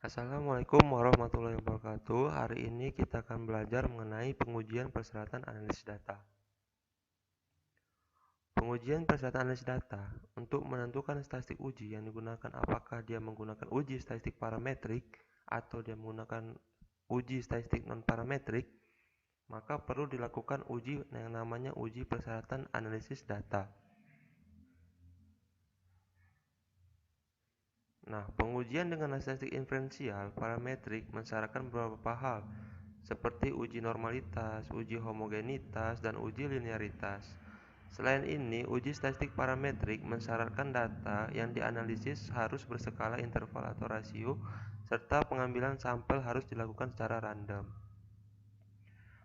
Assalamualaikum warahmatullahi wabarakatuh. Hari ini kita akan belajar mengenai pengujian persyaratan analisis data. Pengujian persyaratan analisis data untuk menentukan statistik uji yang digunakan, apakah dia menggunakan uji statistik parametrik atau dia menggunakan uji statistik non-parametrik, maka perlu dilakukan uji yang namanya uji persyaratan analisis data. Nah, pengujian dengan statistik inferensial parametrik mensyaratkan beberapa hal, seperti uji normalitas, uji homogenitas, dan uji linearitas. Selain ini, uji statistik parametrik mensyaratkan data yang dianalisis harus berskala interval atau rasio, serta pengambilan sampel harus dilakukan secara random.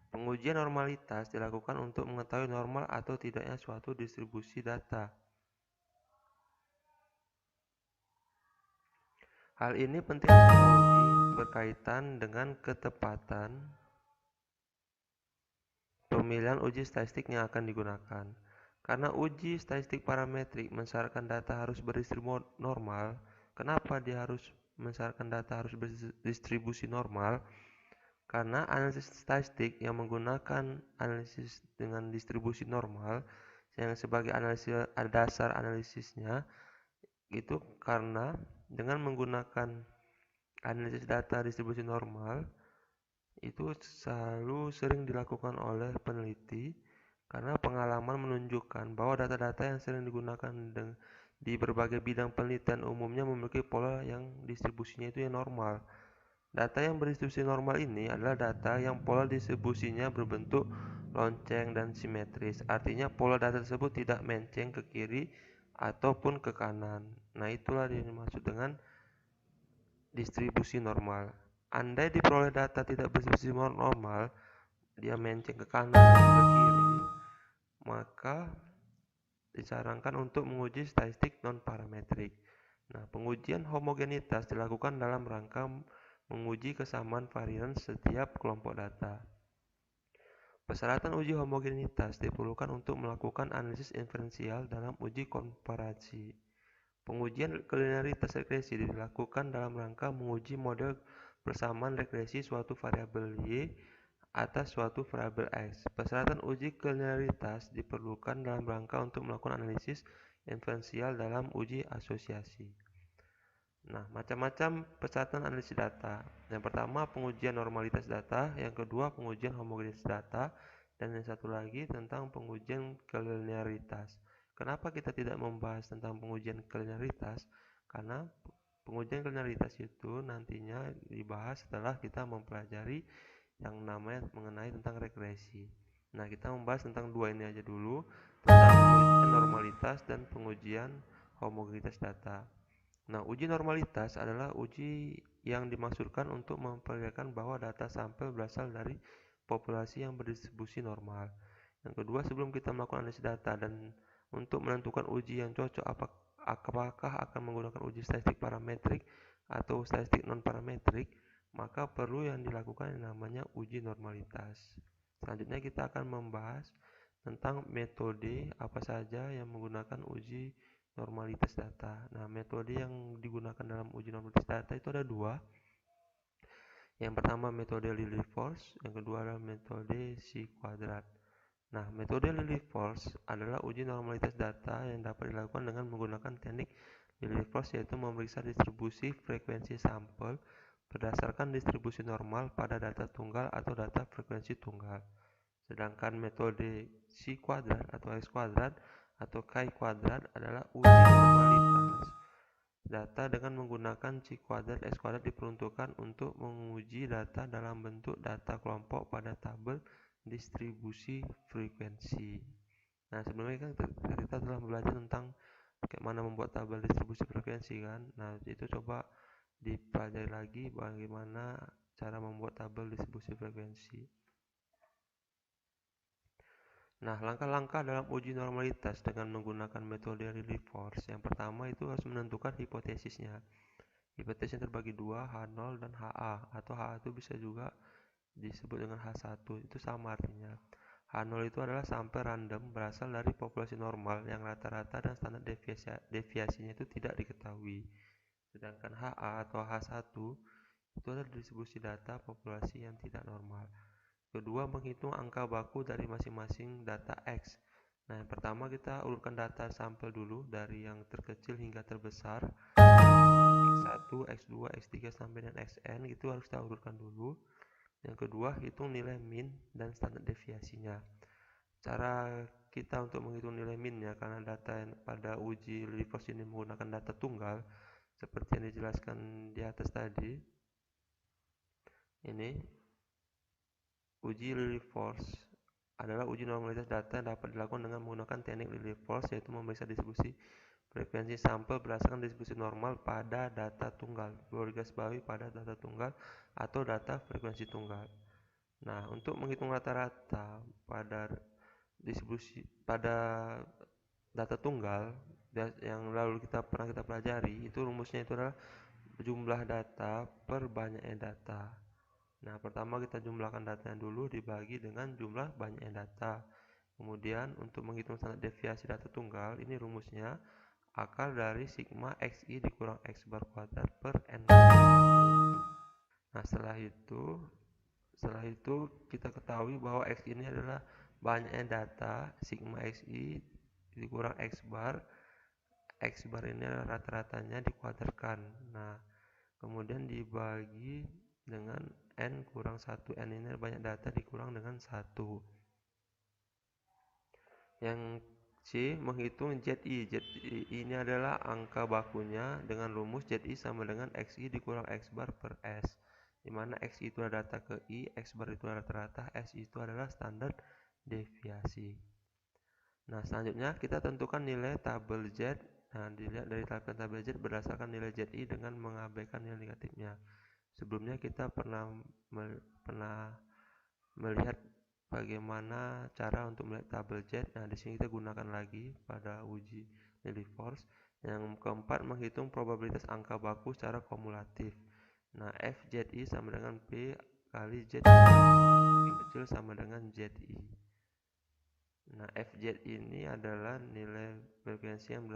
Pengujian normalitas dilakukan untuk mengetahui normal atau tidaknya suatu distribusi data. Hal ini penting diketahui berkaitan dengan ketepatan pemilihan uji statistik yang akan digunakan. Karena uji statistik parametrik mensyaratkan data harus berdistribusi normal. Kenapa dia harus mensyaratkan data harus berdistribusi normal? Karena analisis statistik yang menggunakan analisis dengan distribusi normal yang sebagai dasar analisisnya itu karena dengan menggunakan analisis data distribusi normal itu selalu sering dilakukan oleh peneliti karena pengalaman menunjukkan bahwa data-data yang sering digunakan di berbagai bidang penelitian umumnya memiliki pola yang distribusinya itu yang normal. Data yang berdistribusi normal ini adalah data yang pola distribusinya berbentuk lonceng dan simetris. Artinya pola data tersebut tidak menceng ke kiri ataupun ke kanan. Nah, itulah yang dimaksud dengan distribusi normal. Andai diperoleh data tidak berdistribusi normal, dia menceng ke kanan dan ke kiri, maka disarankan untuk menguji statistik non-parametrik. Nah, pengujian homogenitas dilakukan dalam rangka menguji kesamaan varian setiap kelompok data. Persyaratan uji homogenitas diperlukan untuk melakukan analisis inferensial dalam uji komparasi. Pengujian linearitas regresi dilakukan dalam rangka menguji model persamaan regresi suatu variabel Y atas suatu variabel X. Persyaratan uji linearitas diperlukan dalam rangka untuk melakukan analisis inferensial dalam uji asosiasi. Nah, macam-macam persyaratan analisis data. Yang pertama, pengujian normalitas data. Yang kedua, pengujian homogenitas data. Dan yang satu lagi tentang pengujian linearitas. Kenapa kita tidak membahas tentang pengujian linearitas? Karena pengujian linearitas itu nantinya dibahas setelah kita mempelajari yang namanya mengenai tentang regresi. Nah, kita membahas tentang dua ini aja dulu, tentang pengujian normalitas dan pengujian homogenitas data. Nah, uji normalitas adalah uji yang dimaksudkan untuk memperlihatkan bahwa data sampel berasal dari populasi yang berdistribusi normal. Yang kedua, sebelum kita melakukan analisis data dan untuk menentukan uji yang cocok, apakah akan menggunakan uji statistik parametrik atau statistik non-parametrik, maka perlu yang dilakukan yang namanya uji normalitas. Selanjutnya kita akan membahas tentang metode apa saja yang menggunakan uji normalitas data. Nah, metode yang digunakan dalam uji normalitas data itu ada dua. Yang pertama metode Lilliefors, yang kedua adalah metode Chi-Quadrat. Nah, metode Lilliefors adalah uji normalitas data yang dapat dilakukan dengan menggunakan teknik Lilliefors, yaitu memeriksa distribusi frekuensi sampel berdasarkan distribusi normal pada data tunggal atau data frekuensi tunggal. Sedangkan metode Chi-Quadrat atau X-Quadrat atau Chi-Quadrat adalah uji normalitas data dengan menggunakan Chi-Quadrat. X-Quadrat diperuntukkan untuk menguji data dalam bentuk data kelompok pada tabel distribusi frekuensi. Nah, sebelumnya kan kita telah belajar tentang bagaimana membuat tabel distribusi frekuensi kan. Nah, itu coba dipelajari lagi bagaimana cara membuat tabel distribusi frekuensi. Nah, langkah-langkah dalam uji normalitas dengan menggunakan metode Lilliefors. Yang pertama itu harus menentukan hipotesisnya. Hipotesisnya terbagi dua, H0 dan HA, atau HA itu bisa juga disebut dengan H1, itu sama artinya. H0 itu adalah sampel random berasal dari populasi normal yang rata-rata dan standar deviasinya itu tidak diketahui. Sedangkan HA atau H1 Itu adalah distribusi data populasi yang tidak normal. Kedua, menghitung angka baku dari masing-masing data X. Nah, yang pertama kita urutkan data sampel dulu dari yang terkecil hingga terbesar. X1, X2, X3 sampai dengan Xn, itu harus kita urutkan dulu. Yang kedua, hitung nilai min dan standar deviasinya. Cara kita untuk menghitung nilai minnya, karena data yang pada uji Lilliefors ini menggunakan data tunggal, seperti yang dijelaskan di atas tadi. Ini uji Lilliefors adalah uji normalitas data yang dapat dilakukan dengan menggunakan teknik Lilliefors, yaitu memeriksa distribusi frekuensi sampel berdasarkan distribusi normal pada data tunggal, perlu digarisbawahi pada data tunggal atau data frekuensi tunggal. Nah, untuk menghitung rata-rata pada distribusi pada data tunggal yang lalu pernah kita pelajari, itu rumusnya itu adalah jumlah data per banyaknya data. Nah, pertama kita jumlahkan datanya dulu dibagi dengan jumlah banyaknya data. Kemudian untuk menghitung standar deviasi data tunggal, ini rumusnya akar dari sigma xi dikurang x bar kuadrat per n. Nah, setelah itu kita ketahui bahwa x ini adalah banyaknya data, sigma xi dikurang x bar ini adalah rata-ratanya dikuadratkan. Nah, kemudian dibagi dengan n kurang 1. N ini banyak data dikurang dengan 1. Yang C, menghitung ZI. ZI ini adalah angka bakunya dengan rumus ZI sama dengan XI dikurang X bar per S, di mana XI itu adalah data ke I, X bar itu adalah rata-rata, S itu adalah standar deviasi. Nah, selanjutnya kita tentukan nilai tabel Z. Nah, dilihat dari tabel Z berdasarkan nilai ZI dengan mengabaikan nilai negatifnya. Sebelumnya kita pernah melihat bagaimana cara untuk melihat tabel Z. Nah, di sini kita gunakan lagi pada uji Lilliefors. Yang keempat, menghitung probabilitas angka baku secara kumulatif. Nah, FZI sama dengan P kali Z yang kecil sama dengan ZI. Nah, FZ ini adalah nilai frekuensi yang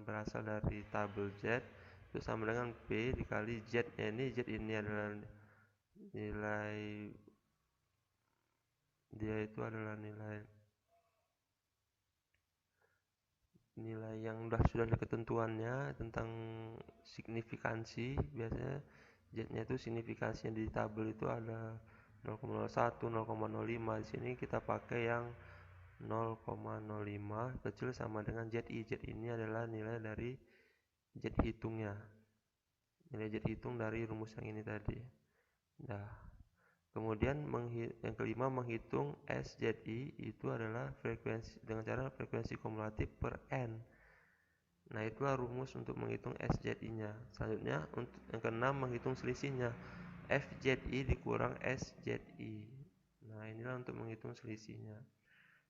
berasal dari tabel Z, itu sama dengan P dikali Z. Z ini adalah nilai, dia itu adalah nilai yang sudah ada ketentuannya tentang signifikansi. Biasanya Z-nya itu signifikansinya di tabel itu ada 0,01, 0,05. Di sini kita pakai yang 0,05 kecil sama dengan ZI. Z ini adalah nilai dari Z hitungnya. Nilai Z hitung dari rumus yang ini tadi. Nah, kemudian yang kelima, menghitung SZI itu adalah frekuensi dengan cara frekuensi kumulatif per N. Nah, itulah rumus untuk menghitung SZI-nya. Selanjutnya, untuk yang keenam, menghitung selisihnya. FZI dikurang SZI. Nah, inilah untuk menghitung selisihnya.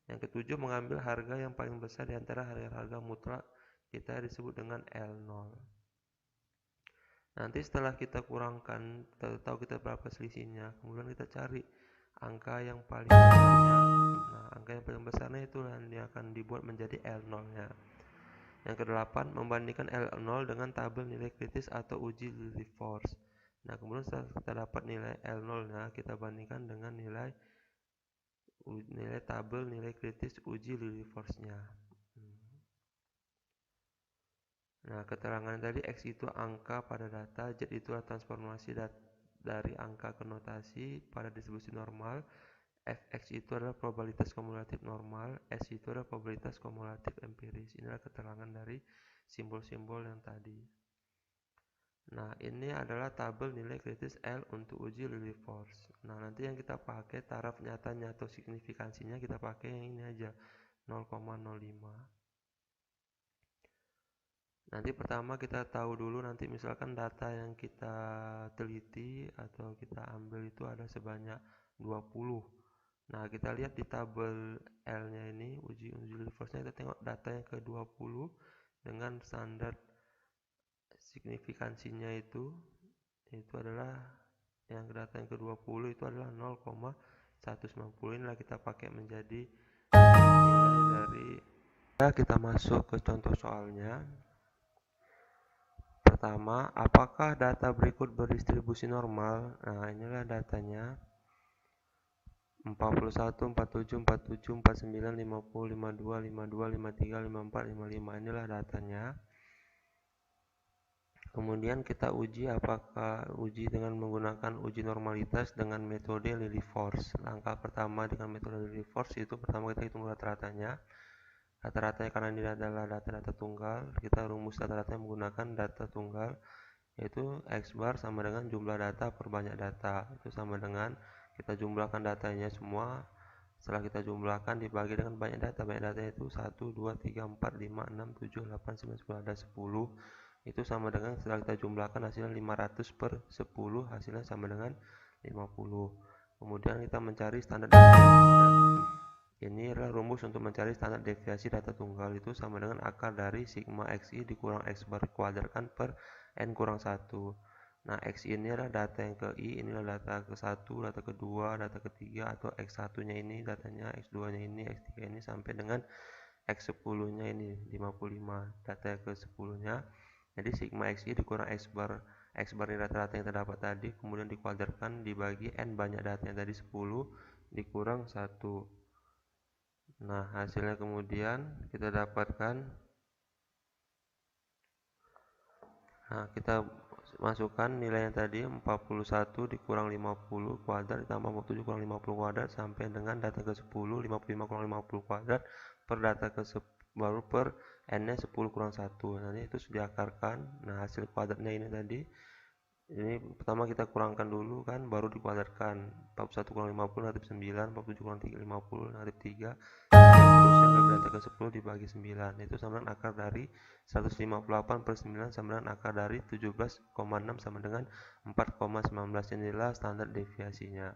Yang ketujuh, mengambil harga yang paling besar di antara harga-harga mutlak, kita disebut dengan L0. Nanti setelah kita kurangkan, kita tahu kita berapa selisihnya, kemudian kita cari angka yang paling besarnya. Nah, angka yang paling besarnya itu yang akan dibuat menjadi L0-nya. Yang kedelapan, membandingkan L0 dengan tabel nilai kritis atau uji Lilliefors. Nah, kemudian setelah kita dapat nilai L0-nya, kita bandingkan dengan nilai tabel nilai kritis uji Lilliefors-nya. Nah, keterangan tadi X itu angka pada data, Z itu transformasi dari angka ke notasi pada distribusi normal, Fx itu adalah probabilitas kumulatif normal, S itu adalah probabilitas kumulatif empiris. Inilah keterangan dari simbol-simbol yang tadi. Nah, ini adalah tabel nilai kritis L untuk uji Lilliefors. Nah, nanti yang kita pakai taraf nyatanya atau signifikansinya kita pakai yang ini aja, 0,05. Nanti pertama kita tahu dulu, nanti misalkan data yang kita teliti atau kita ambil itu ada sebanyak 20. Nah, kita lihat di tabel L-nya ini, uji Lilliefors-nya, kita tengok data yang ke-20 dengan standar signifikansinya itu adalah yang data yang ke-20 itu adalah 0,190. Inilah kita pakai menjadi nilai dari. Kita masuk ke contoh soalnya. Pertama, apakah data berikut berdistribusi normal? Nah, inilah datanya. 41, 47, 47, 49, 50, 52, 52, 53, 54, 55. Inilah datanya. Kemudian kita uji apakah uji dengan menggunakan uji normalitas dengan metode Lilliefors. Langkah pertama dengan metode Lilliefors itu pertama kita hitung rata-ratanya. Rata-ratanya karena ini adalah data-data tunggal, kita rumus rata-ratanya menggunakan data tunggal, yaitu X bar sama dengan jumlah data per banyak data. Itu sama dengan kita jumlahkan datanya semua. Setelah kita jumlahkan dibagi dengan banyak data. Banyak data itu 1, 2, 3, 4, 5, 6, 7, 8, 9, 10, ada 10. Itu sama dengan setelah kita jumlahkan hasilnya 500 per 10, hasilnya sama dengan 50. Kemudian kita mencari standar deviasi. Ini adalah rumus untuk mencari standar deviasi data tunggal, itu sama dengan akar dari sigma xi dikurang x bar dikuadratkan per n kurang 1. Nah, xi ini adalah data yang ke i, inilah data ke 1, data kedua, data ketiga, atau x1-nya ini datanya, x2-nya ini, x3 ini, sampai dengan x10-nya ini 55, data ke 10-nya. Jadi sigma xi dikurang x bar ini rata-rata yang terdapat tadi, kemudian dikuadratkan dibagi n banyak data yang tadi 10 dikurang 1. Nah, hasilnya kemudian kita dapatkan, nah kita masukkan nilainya tadi 41 dikurang 50 kuadrat ditambah 47 kurang 50 kuadrat sampai dengan data ke 10, 55 kurang 50 kuadrat per data ke 10 baru per n-nya 10 kurang 1. Nanti itu sudah diakarkan. Nah, hasil kuadratnya ini tadi, ini pertama kita kurangkan dulu kan, baru dikuadratkan. 41 kurang 50 negatif 9, 47 kurang 50 negatif 3, terus sampai data ke 10 dibagi 9, itu sama dengan akar dari 158 per 9 sama dengan akar dari 17,6 sama dengan 4,19. Inilah standar deviasinya.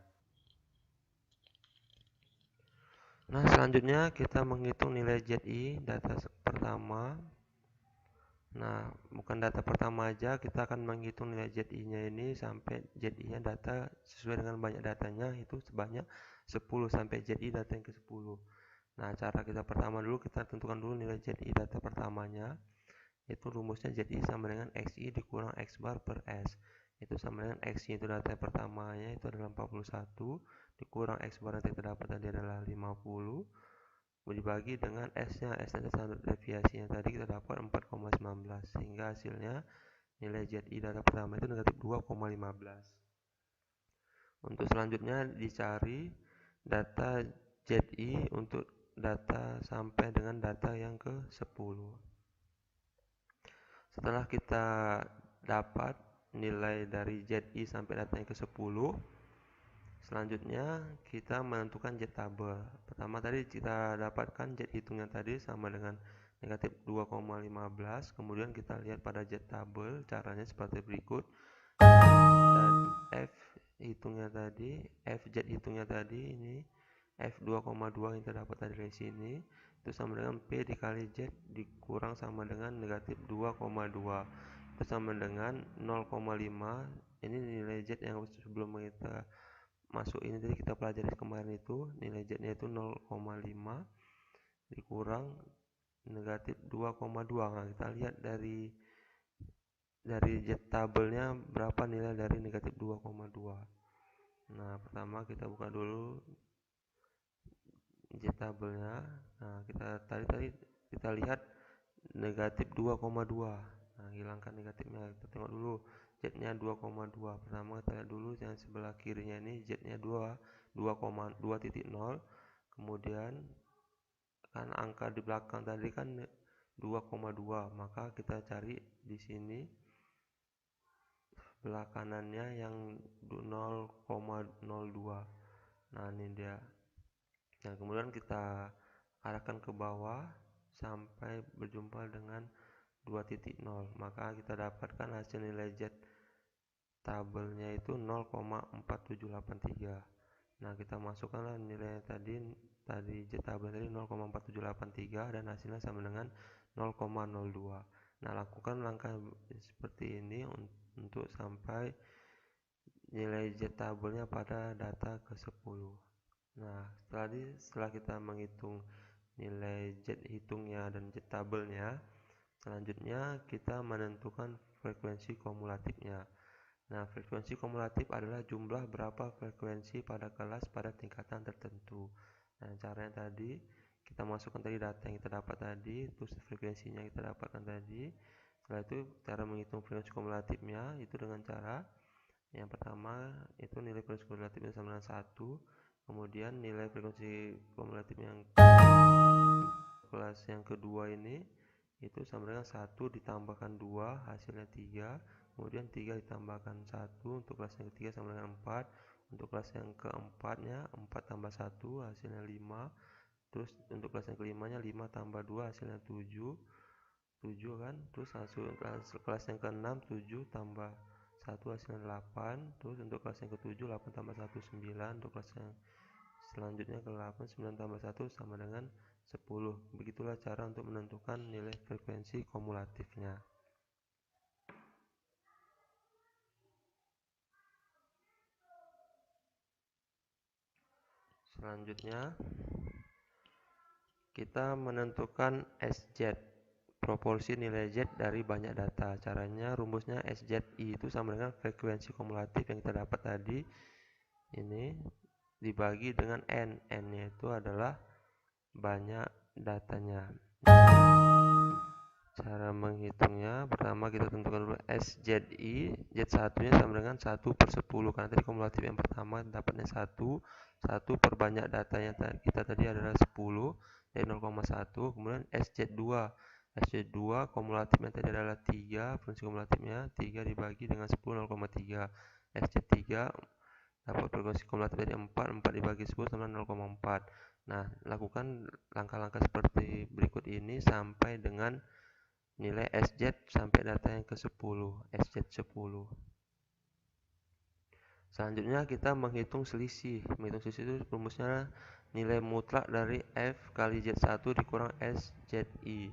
Nah, selanjutnya kita menghitung nilai ZI data pertama. Nah, bukan data pertama aja, kita akan menghitung nilai ZI-nya ini sampai ZI-nya data sesuai dengan banyak datanya itu sebanyak 10 sampai ZI data yang ke-10. Nah, cara kita pertama dulu, kita tentukan dulu nilai ZI data pertamanya. Itu rumusnya ZI sama dengan XI dikurang X bar per S. Itu sama dengan XI itu data pertamanya itu adalah 41 dikurang X bar yang terdapat tadi adalah 50 dibagi dengan S-nya. S-nya standar deviasinya tadi kita dapat 4,19, sehingga hasilnya nilai ZI data pertama itu negatif 2,15. Untuk selanjutnya dicari data ZI untuk data sampai dengan data yang ke-10. Setelah kita dapat nilai dari ZI sampai data yang ke-10, selanjutnya kita menentukan Z tabel. Pertama tadi kita dapatkan Z hitungnya tadi sama dengan negatif 2,15. Kemudian kita lihat pada Z tabel, caranya seperti berikut. Dan F hitungnya tadi, FZ hitungnya tadi ini F2,2 yang terdapat tadi dari sini itu sama dengan P dikali Z dikurang sama dengan negatif 2,2 itu sama dengan 0,5. Ini nilai Z yang sebelum kita masuk ini tadi kita pelajari kemarin, itu nilai Z nya itu 0,5 dikurang negatif 2,2. Nah, kita lihat dari Z tabelnya berapa nilai dari negatif 2,2. Nah, pertama kita buka dulu Z tabelnya. Nah, tadi kita lihat negatif 2,2. Nah, hilangkan negatifnya. Kita tengok dulu Z-nya 2,2. Pertama kita lihat dulu yang sebelah kirinya ini Z-nya 2,2.0. Kemudian kan angka di belakang tadi kan 2,2, maka kita cari di sini sebelah kanannya yang 0,02. Nah, ini dia. Nah, kemudian kita arahkan ke bawah sampai berjumpa dengan 2.0, maka kita dapatkan hasil nilai Z tabelnya itu 0,4783. Nah, kita masukkanlah nilai tadi Z tabel tadi 0,4783 dan hasilnya sama dengan 0,02. Nah, lakukan langkah seperti ini untuk sampai nilai Z tabelnya pada data ke-10. Nah, setelah kita menghitung nilai Z hitungnya dan Z tabelnya, selanjutnya kita menentukan frekuensi kumulatifnya. Nah, frekuensi kumulatif adalah jumlah berapa frekuensi pada kelas pada tingkatan tertentu. Nah, caranya tadi kita masukkan tadi data yang kita dapat tadi, terus frekuensinya kita dapatkan tadi. Setelah itu cara menghitung frekuensi kumulatifnya itu dengan cara yang pertama itu nilai frekuensi kumulatifnya sama dengan 1, kemudian nilai frekuensi kumulatif yang kelas yang kedua ini itu sama dengan 1 ditambahkan 2 hasilnya 3, kemudian 3 ditambahkan 1 untuk kelas yang ketiga sama dengan 4, untuk kelas yang keempatnya 4 tambah 1 hasilnya 5, terus untuk kelas yang kelimanya 5 tambah 2 hasilnya 7 kan, terus hasil kelas yang keenam 7 tambah 1 hasilnya 8, terus untuk kelas yang ketujuh 8 tambah 1 9, untuk kelas yang selanjutnya ke 8 9 tambah 1 sama dengan 10. Begitulah cara untuk menentukan nilai frekuensi kumulatifnya. Selanjutnya kita menentukan SZ, proporsi nilai Z dari banyak data. Caranya rumusnya SZI itu sama dengan frekuensi kumulatif yang kita dapat tadi ini dibagi dengan N. N-nya itu adalah banyak datanya. Cara menghitungnya, pertama kita tentukan dulu SZI, Z1 nya sama dengan 1/10, karena tadi kumulatif yang pertama dapatnya 1 per banyak datanya kita tadi adalah 10 dari 0,1, kemudian SZ2 kumulatifnya tadi adalah 3, frekuensi kumulatifnya 3 dibagi dengan 10 0,3, SZ3 dapat frekuensi kumulatif dari 4 dibagi 10 sama 0,4. Nah, lakukan langkah-langkah seperti berikut ini sampai dengan nilai SZ sampai data yang ke-10, SZ10. Selanjutnya kita menghitung selisih. Menghitung selisih itu rumusnya nilai mutlak dari F kali Z1 dikurang SZI.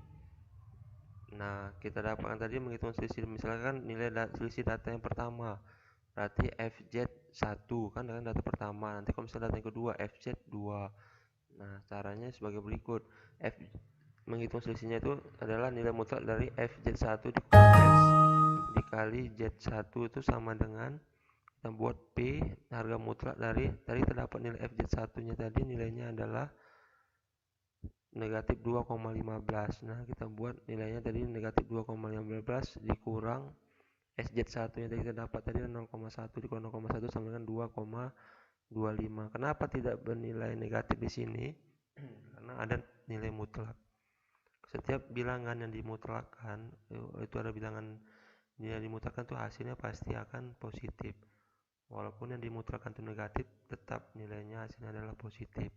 Nah, kita dapatkan tadi menghitung selisih, misalkan nilai selisih data yang pertama, berarti FZ1 kan dengan data pertama. Nanti kalau misalnya data yang kedua, FZ2. Nah, caranya sebagai berikut. Menghitung selisihnya itu adalah nilai mutlak dari FZ1 dikurang S dikali Z1 itu sama dengan kita buat P, harga mutlak dari tadi terdapat nilai FZ1 nya tadi nilainya adalah negatif 2,15. Nah, kita buat nilainya tadi negatif 2,15 dikurang SZ1 nya tadi kita dapat tadi 0,1 dikurang 0,1 sama dengan 2,25. Kenapa tidak bernilai negatif di sini? Karena ada nilai mutlak. Setiap bilangan yang dimutlakkan itu ada bilangan nilai dimutlakkan tuh hasilnya pasti akan positif. Walaupun yang dimutlakkan itu negatif, tetap nilainya hasilnya adalah positif.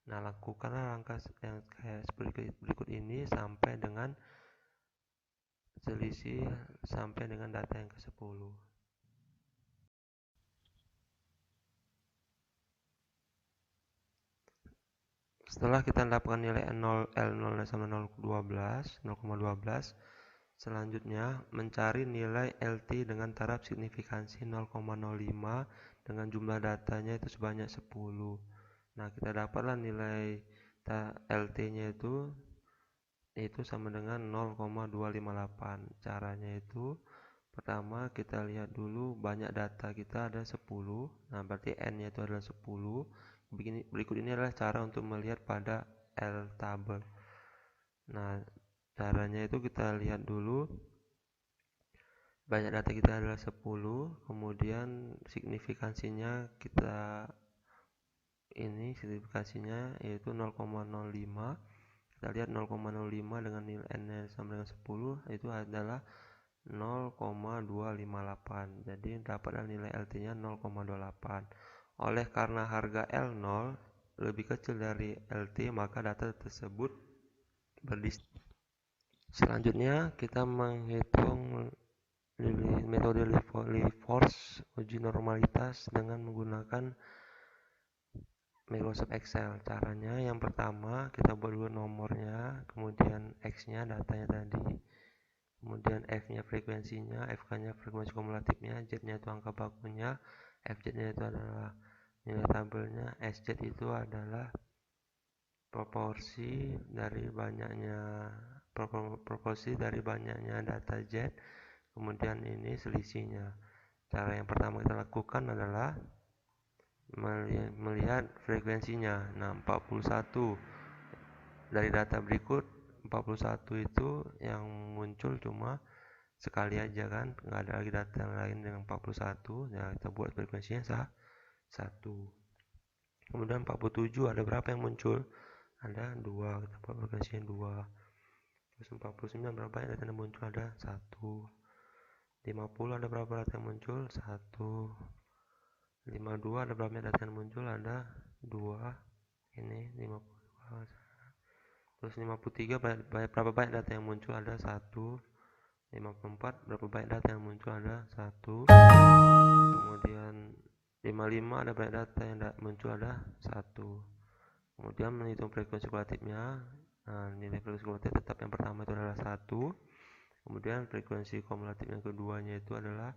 Nah, lakukanlah langkah yang kayak berikut ini sampai dengan selisih sampai dengan data yang ke-10. Setelah kita mendapatkan nilai L0 sama 0,12, selanjutnya mencari nilai LT dengan taraf signifikansi 0,05 dengan jumlah datanya itu sebanyak 10. Nah, kita dapatlah nilai LT-nya itu sama dengan 0,258. Caranya itu pertama kita lihat dulu banyak data kita ada 10. Nah, berarti N-nya itu adalah 10. Berikut ini adalah cara untuk melihat pada L tabel. Nah, caranya itu kita lihat dulu banyak data kita adalah 10, kemudian signifikansinya signifikansinya yaitu 0,05. Kita lihat 0,05 dengan nilai N sama dengan 10 itu adalah 0,258. Jadi dapatlah nilai LT-nya 0,28. Oleh karena harga L0 lebih kecil dari LT, maka data tersebut berdistorsi. Selanjutnya kita menghitung metode Leaf-Force uji normalitas dengan menggunakan Microsoft Excel. Caranya yang pertama kita buat dulu nomornya, kemudian X-nya datanya tadi, kemudian F-nya frekuensinya, FK-nya frekuensi kumulatifnya, Z-nya itu angka bakunya, FZ-nya itu adalah nilai tabelnya, SZ itu adalah proporsi dari banyaknya data Z, kemudian ini selisihnya. Cara yang pertama kita lakukan adalah melihat frekuensinya. Nah, 41 dari data berikut, 41 itu yang muncul cuma sekali aja kan, nggak ada lagi data yang lain dengan 41. Ya, kita buat frekuensinya 1. Kemudian 47 ada berapa yang muncul? Ada 2, kita buat frekuensinya 2. Terus 49 berapa yang data yang muncul? Ada 1. 50 ada berapa data yang muncul? 1. 52 ada berapa data yang muncul? Ada 2. Ini 52. Terus 53 berapa banyak data yang muncul? Ada 1. 54 berapa banyak data yang muncul? Ada 1. Kemudian 55 ada banyak data yang muncul? Ada 1. Kemudian menghitung frekuensi kumulatifnya. Nah, nilai frekuensi kumulatif tetap yang pertama itu adalah 1. Kemudian frekuensi kumulatif yang keduanya itu adalah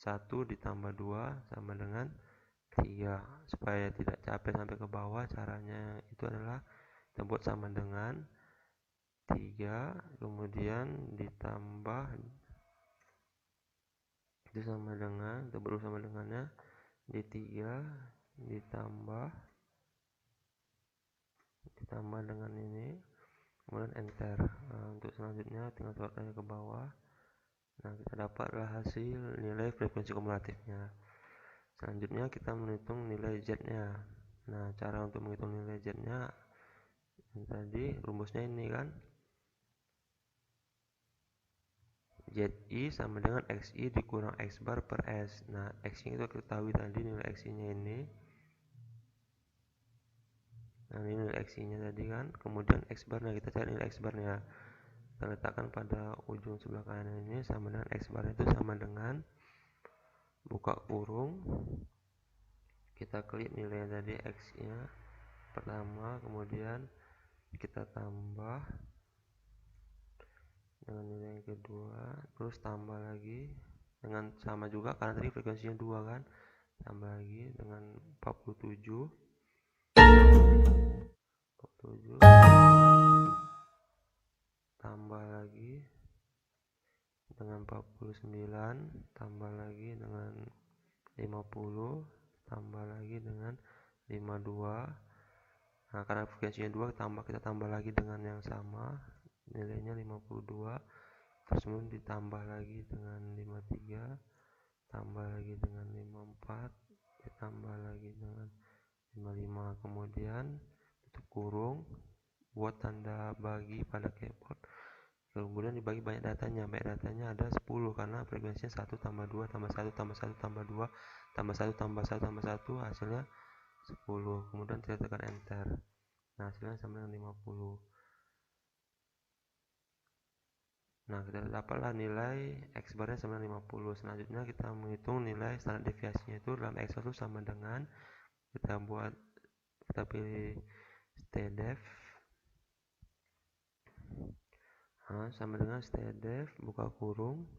1 ditambah 2 sama dengan 3. Supaya tidak capek sampai ke bawah, caranya itu adalah kita buat sama dengan 3, kemudian ditambah, itu sama dengan, kita berusaha sama dengannya, di 3 ditambah dengan ini, kemudian enter. Nah, untuk selanjutnya tinggal tukarkan ke bawah. Nah, kita dapatlah hasil nilai frekuensi kumulatifnya. Selanjutnya kita menghitung nilai Z-nya. Nah, cara untuk menghitung nilai Z-nya tadi rumusnya ini kan, ZI sama dengan XI dikurang X bar per S. Nah, XI itu kita ketahui tadi nilai XI-nya ini. Nah, ini nilai XI-nya tadi kan. Kemudian X bar-nya kita cari nilai X bar-nya. Kita letakkan pada ujung sebelah kanan ini sama dengan X bar itu sama dengan buka kurung. Kita klik nilai tadi X-nya pertama, kemudian kita tambah dengan nilai yang kedua, terus tambah lagi dengan sama juga karena tadi frekuensinya 2 kan, tambah lagi dengan 47 tambah lagi dengan 49 tambah lagi dengan 50 tambah lagi dengan 52. Nah, karena frekuensinya 2 kita tambah lagi dengan yang sama nilainya 52, terus kemudian ditambah lagi dengan 53, tambah lagi dengan 54, ditambah lagi dengan 55, kemudian tutup kurung, buat tanda bagi pada keyboard, kemudian dibagi banyak datanya. Banyak datanya ada 10 karena frekuensinya 1 tambah 2 tambah 1 tambah 1 tambah 2 tambah 1 tambah 1 tambah 1 hasilnya 10. Kemudian kita tekan enter. Nah, hasilnya sama dengan 50. Nah, kita dapatlah nilai X bar nya sama dengan 50. Selanjutnya kita menghitung nilai standar deviasinya itu dalam Excel itu sama dengan, kita pilih stdef. Nah, sama dengan stdef buka kurung.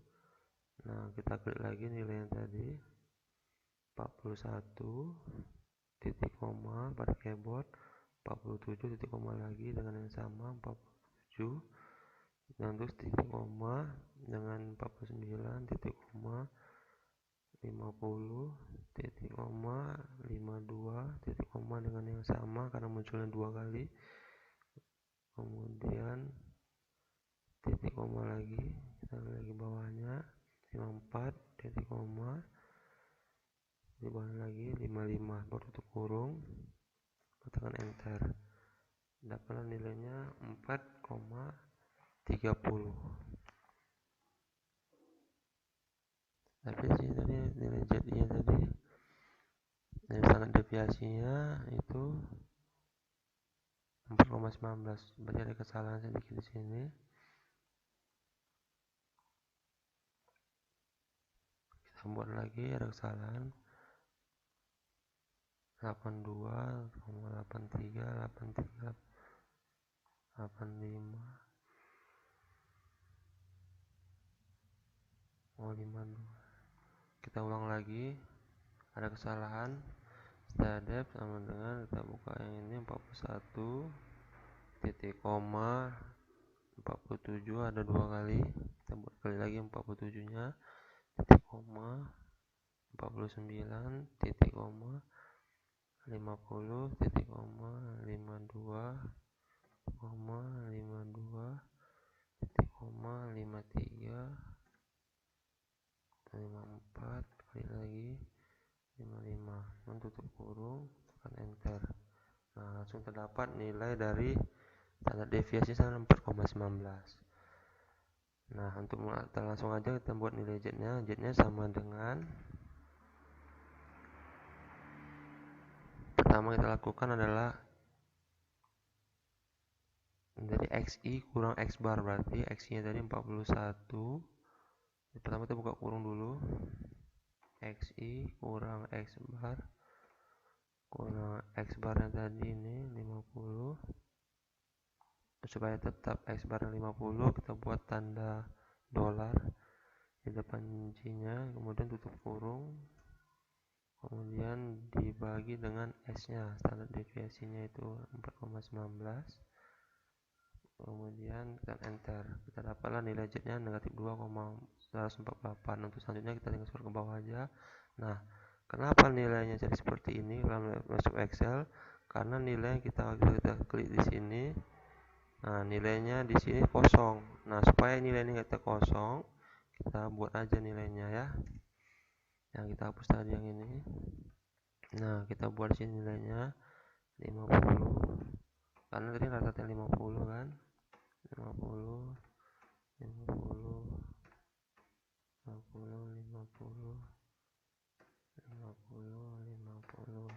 Nah, kita klik lagi nilai yang tadi 41 titik koma pada keyboard, 47 titik koma lagi dengan yang sama 47, dan terus titik koma dengan 49 titik koma 50 titik koma 52 titik koma dengan yang sama karena munculnya 2 kali, kemudian titik koma lagi, kita lagi bawahnya 54 titik koma, di bawah lagi 55, baru tutup kurung, tekan enter. Dapatlah nilainya 4,30. Tapi sih tadi nilai Z-nya tadi nilai standar deviasinya itu 4,19. Berarti ada kesalahan sedikit di sini. Kita buat lagi, ada kesalahan 82,83 85 52. Kita ulang lagi, ada kesalahan stdef sama dengan, kita buka yang ini 41 titik koma 47 ada 2 kali, kita buat kali lagi 47 nya, titik koma, 49, titik koma, 50, titik koma, 52, koma, 52, titik koma, 53, 54, kali lagi 55, tutup kurung, tekan enter. Nah, langsung terdapat nilai dari standar deviasi 4,19. Nah, untuk langsung aja kita buat nilai Z-nya. Z-nya sama dengan, pertama kita lakukan adalah dari XI kurang X bar, berarti XI nya tadi 41. Pertama kita buka kurung dulu, XI kurang X bar kurang X barnya tadi ini 50. Supaya tetap X bar 50, kita buat tanda dolar di depan kuncinya, kemudian tutup kurung, kemudian dibagi dengan S nya, standar deviasinya itu 4,19, kemudian tekan enter. Kita dapatlah nilai Z nya negatif 2,148. Untuk selanjutnya kita tinggal scroll ke bawah aja. Nah, kenapa nilainya jadi seperti ini kalau masuk Excel? Karena nilai kita klik di sini. Nah, nilainya di sini kosong. Nah, supaya nilai ini kita kosong, kita buat aja nilainya ya. Yang kita hapus tadi yang ini. Nah, kita buat sini nilainya 50. Karena tadi rata-rata 50 kan. 50, 50, 50, 50, 50, 50.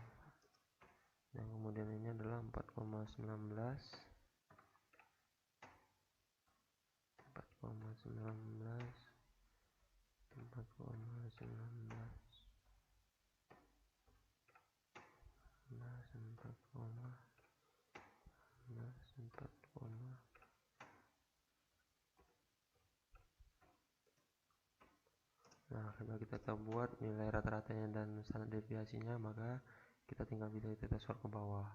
Dan kemudian ini adalah 4,19, 4,19, 4,19, 4, nah, kalau kita buat nilai rata-ratanya dan standar deviasinya, maka kita tinggal pilih kita scroll ke bawah.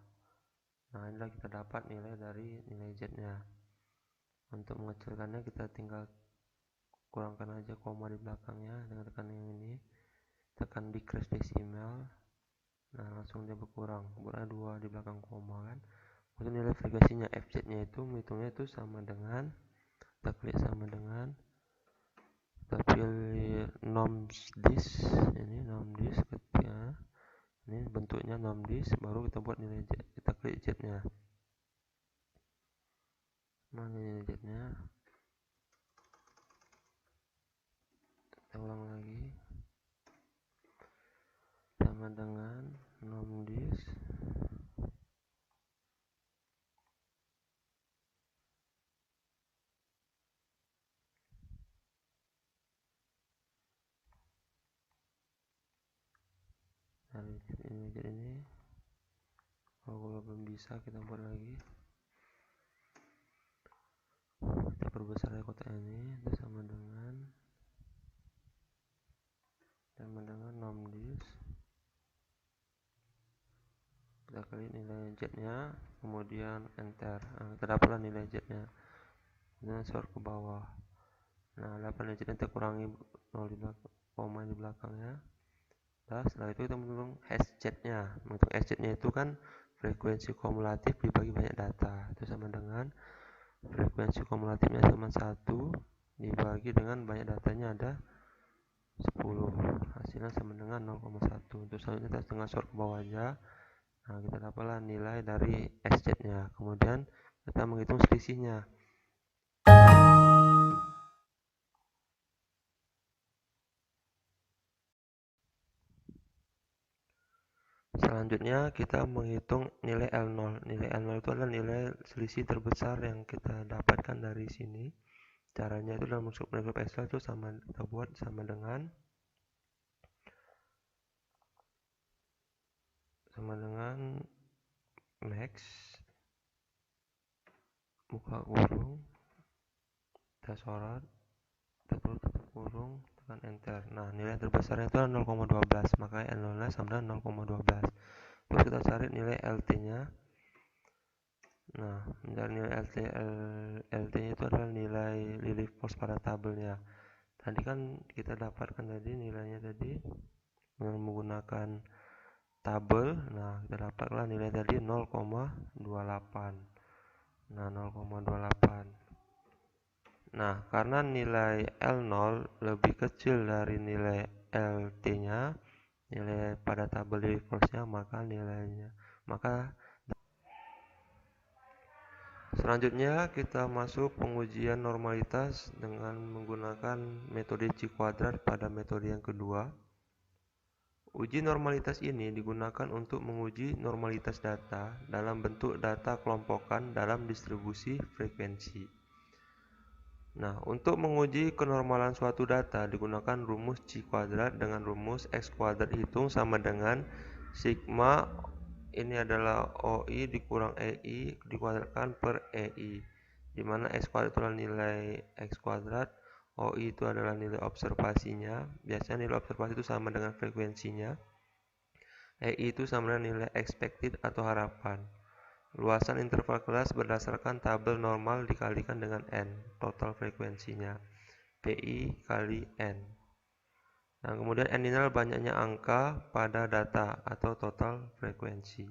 Nah, inilah kita dapat nilai dari nilai Z-nya. Untuk mengecilkannya kita tinggal kurangkan aja koma di belakangnya dengan tekan yang ini, tekan decrease decimal. Nah, langsung dia berkurang 2 di belakang koma kan. Untuk nilai frekuensinya FZ-nya itu menghitungnya itu sama dengan, kita klik sama dengan, kita pilih nomdis, ini nomdis, ketika ini bentuknya nomdis, baru kita buat nilai Z, kita klik Z-nya. Nah, nilai Z-nya kita ulang lagi, sama dengan nomdis, dari ini. Kalau belum bisa kita buat lagi, kita perbesar kotak ini, itu sama dengan nomdis. Kita klik nilai Z-nya, kemudian enter. Nah, kita dapatlah nilai Z-nya. Kemudian scroll ke bawah. Nah, dapat nilai Z-nya, kita kurangi 0 di belakang, koma di belakangnya. Nah, setelah itu kita menghitung SZ-nya. Menghitung SZ-nya itu kan frekuensi kumulatif dibagi banyak data. Itu sama dengan frekuensi kumulatifnya sama 1 dibagi dengan banyak datanya ada 10. Hasilnya sama dengan 0,1. Untuk selanjutnya kita tinggal scroll ke bawah aja. Nah, kita dapatlah nilai dari SZ-nya. Kemudian kita menghitung selisihnya. Selanjutnya kita menghitung nilai L0. Nilai L0 itu adalah nilai selisih terbesar yang kita dapatkan dari sini. Caranya itu dalam masuk Microsoft Excel itu sama, kita buat sama dengan max, buka kurung, kita sorot, tutup kurung, tekan enter. Nah, nilai terbesarnya itu 0,12, maka L0 nya sama dengan 0,12. Terus kita cari nilai LT nya. Nah, dari nilai LT nya itu adalah nilai Lilih force pada tabelnya. Tadi kan kita dapatkan tadi nilainya tadi dengan menggunakan tabel. Nah, kita dapatlah nilai tadi 0,28. Nah, 0,28. Nah, karena nilai L0 lebih kecil dari nilai LT-nya, nilai pada tabel Lilih force-nya, maka selanjutnya kita masuk pengujian normalitas dengan menggunakan metode C kuadrat pada metode yang kedua. Uji normalitas ini digunakan untuk menguji normalitas data dalam bentuk data kelompokan dalam distribusi frekuensi. Nah, untuk menguji kenormalan suatu data digunakan rumus C kuadrat dengan rumus X kuadrat hitung sama dengan sigma, ini adalah OI dikurang EI dikuadratkan per EI, di mana X kuadrat itu adalah nilai X kuadrat, OI itu adalah nilai observasinya, biasanya nilai observasi itu sama dengan frekuensinya, EI itu sama dengan nilai expected atau harapan. Luasan interval kelas berdasarkan tabel normal dikalikan dengan N, total frekuensinya, PI kali N. Nah, kemudian N ini adalah banyaknya angka pada data atau total frekuensi.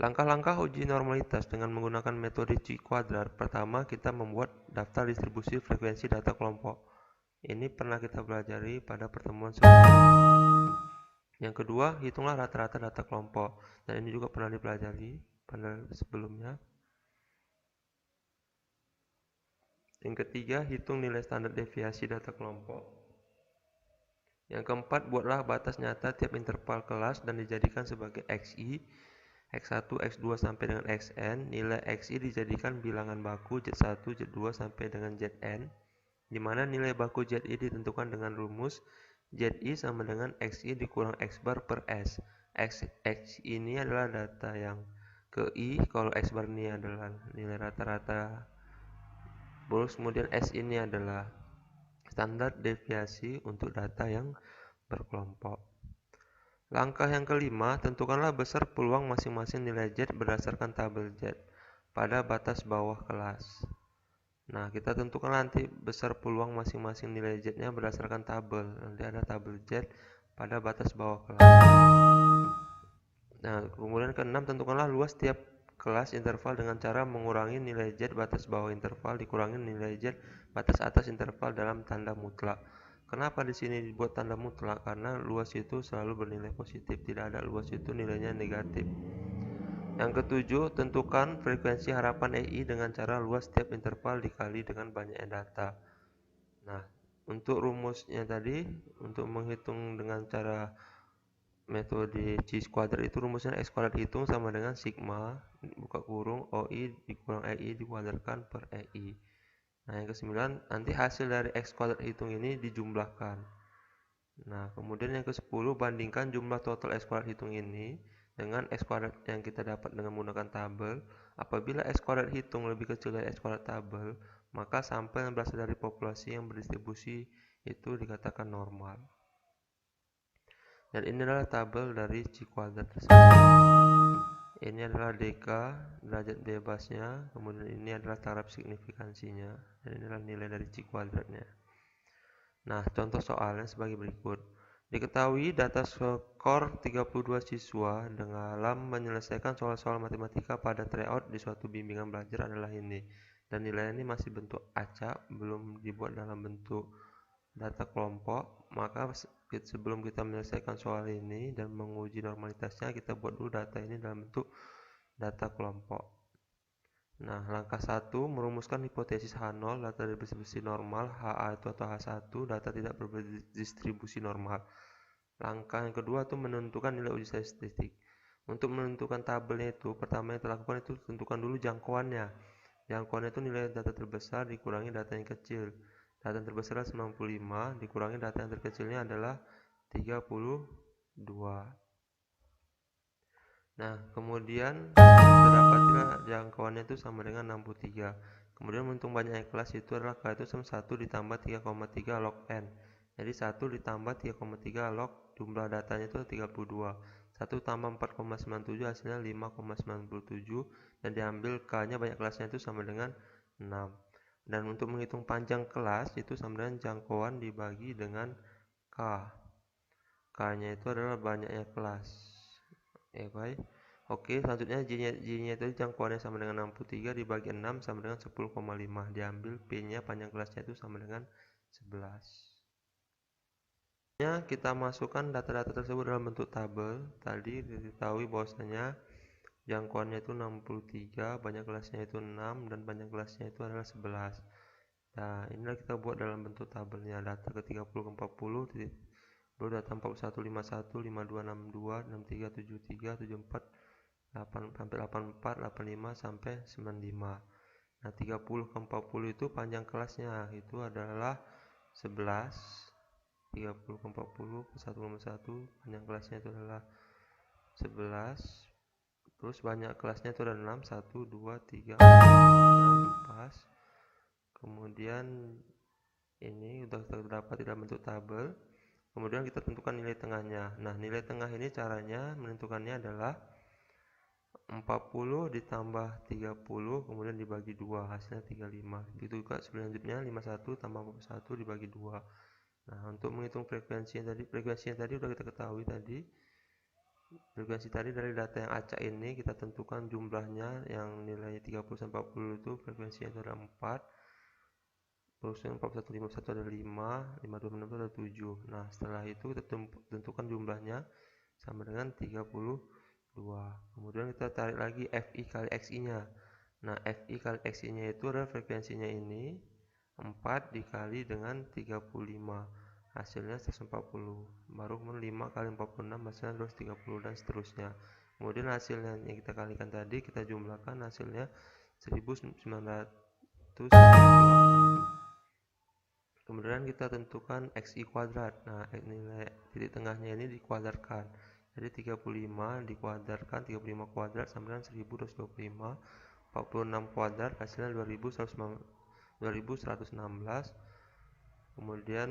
Langkah-langkah uji normalitas dengan menggunakan metode C kuadrat. Pertama, kita membuat daftar distribusi frekuensi data kelompok. Ini pernah kita pelajari pada pertemuan sebelumnya. Yang kedua, hitunglah rata-rata data kelompok. Dan ini juga pernah dipelajari pada sebelumnya. Yang ketiga, hitung nilai standar deviasi data kelompok. Yang keempat, buatlah batas nyata tiap interval kelas dan dijadikan sebagai XI, X1, X2 sampai dengan Xn. Nilai XI dijadikan bilangan baku Z1, Z2 sampai dengan Zn, di mana nilai baku Zi ditentukan dengan rumus Zi sama dengan Xi dikurang X bar per S. X ini adalah data yang ke I, kalau X bar ini adalah nilai rata-rata. Terus kemudian S ini adalah standar deviasi untuk data yang berkelompok. Langkah yang kelima, tentukanlah besar peluang masing-masing nilai Z berdasarkan tabel Z pada batas bawah kelas. Nah, kita tentukan nanti besar peluang masing-masing nilai Z-nya berdasarkan tabel. Nanti ada tabel Z pada batas bawah kelas. Nah, kemudian keenam, tentukanlah luas tiap kelas interval dengan cara mengurangi nilai Z batas bawah interval dikurangi nilai Z batas atas interval dalam tanda mutlak. Kenapa di sini dibuat tanda mutlak? Karena luas itu selalu bernilai positif, tidak ada luas itu nilainya negatif. Yang ketujuh, tentukan frekuensi harapan EI dengan cara luas tiap interval dikali dengan banyaknya data. Nah, untuk rumusnya tadi, untuk menghitung dengan cara metode C kuadrat itu rumusnya X kuadrat hitung sama dengan sigma buka kurung OI dikurang EI dikuadratkan per EI. Nah, yang kesembilan, nanti hasil dari X kuadrat hitung ini dijumlahkan. Nah, kemudian yang ke-10, bandingkan jumlah total X kuadrat hitung ini dengan X kuadrat yang kita dapat dengan menggunakan tabel. Apabila X kuadrat hitung lebih kecil dari X kuadrat tabel, maka sampel yang berasal dari populasi yang berdistribusi itu dikatakan normal. Dan ini adalah tabel dari C kuadrat tersebut. Ini adalah DK, derajat bebasnya, kemudian ini adalah taraf signifikansinya, dan ini adalah nilai dari C kuadratnya. Nah, contoh soalnya sebagai berikut. Diketahui data skor 32 siswa dalam menyelesaikan soal-soal matematika pada tryout di suatu bimbingan belajar adalah ini. Dan nilai ini masih bentuk acak, belum dibuat dalam bentuk data kelompok. Maka sebelum kita menyelesaikan soal ini dan menguji normalitasnya, kita buat dulu data ini dalam bentuk data kelompok. Nah, langkah 1, merumuskan hipotesis H0, data berdistribusi normal, HA itu atau H1, data tidak berdistribusi normal. Langkah yang kedua itu menentukan nilai uji statistik. Untuk menentukan tabelnya itu, pertama yang kita lakukan itu tentukan dulu jangkauannya. Jangkauannya itu nilai data terbesar dikurangi data yang kecil. Data yang terbesar adalah 95, dikurangi data yang terkecilnya adalah 32. Nah, kemudian kita dapatlah jangkauannya itu sama dengan 63. Kemudian menghitung banyaknya kelas itu adalah K itu sama 1 ditambah 3,3 log N. Jadi 1 ditambah 3,3 log jumlah datanya itu 32. 1 tambah 4,97 hasilnya 5,97, dan diambil K-nya banyak kelasnya itu sama dengan 6. Dan untuk menghitung panjang kelas itu sama dengan jangkauan dibagi dengan K. K-nya itu adalah banyaknya kelas. Baik. Oke, selanjutnya J-nya itu jangkauannya sama dengan 63 dibagi 6 sama dengan 10,5. Diambil P-nya panjang kelasnya itu sama dengan 11. Kita masukkan data-data tersebut dalam bentuk tabel. Tadi diketahui bahwasanya jangkauannya itu 63, banyak kelasnya itu 6, dan panjang kelasnya itu adalah 11. Nah, inilah kita buat dalam bentuk tabelnya. Data ke 30 ke 40, lalu data 41, 51, 52, 62, 63, 73, 74, 8 sampai 84, 85 sampai 95. Nah, 30 ke 40 itu panjang kelasnya itu adalah 11. 30 ke 40 ke 1,1 panjang kelasnya itu adalah 11. Terus banyak kelasnya itu ada 6, 1, 2, 3, 4. Kemudian ini sudah terdapat di dalam bentuk tabel. Kemudian kita tentukan nilai tengahnya. Nah, nilai tengah ini caranya menentukannya adalah 40 ditambah 30 kemudian dibagi 2 hasilnya 35. Begitu juga selanjutnya 51 tambah 41 dibagi 2. Nah, untuk menghitung frekuensinya tadi sudah kita ketahui tadi. Frekuensi tadi dari data yang acak ini kita tentukan jumlahnya, yang nilainya 30 sampai 40 itu frekuensinya itu ada 4. Terus yang 41 51 ada 5, 52 56 ada 7. Nah, setelah itu kita tentukan jumlahnya sama dengan 32. Kemudian kita tarik lagi FI kali XI-nya. Nah, FI kali XI-nya itu adalah frekuensinya ini 4 dikali dengan 35. Hasilnya 140. Baru kemudian 5 kali 46 hasilnya 230 dan seterusnya. Kemudian hasilnya yang kita kalikan tadi kita jumlahkan, hasilnya 1998. Kemudian kita tentukan XI kuadrat. Nah, nilai titik tengahnya ini dikuadratkan. Jadi 35 dikuadratkan, 35 kuadrat sama dengan 1225. 46 kuadrat hasilnya 2116. Kemudian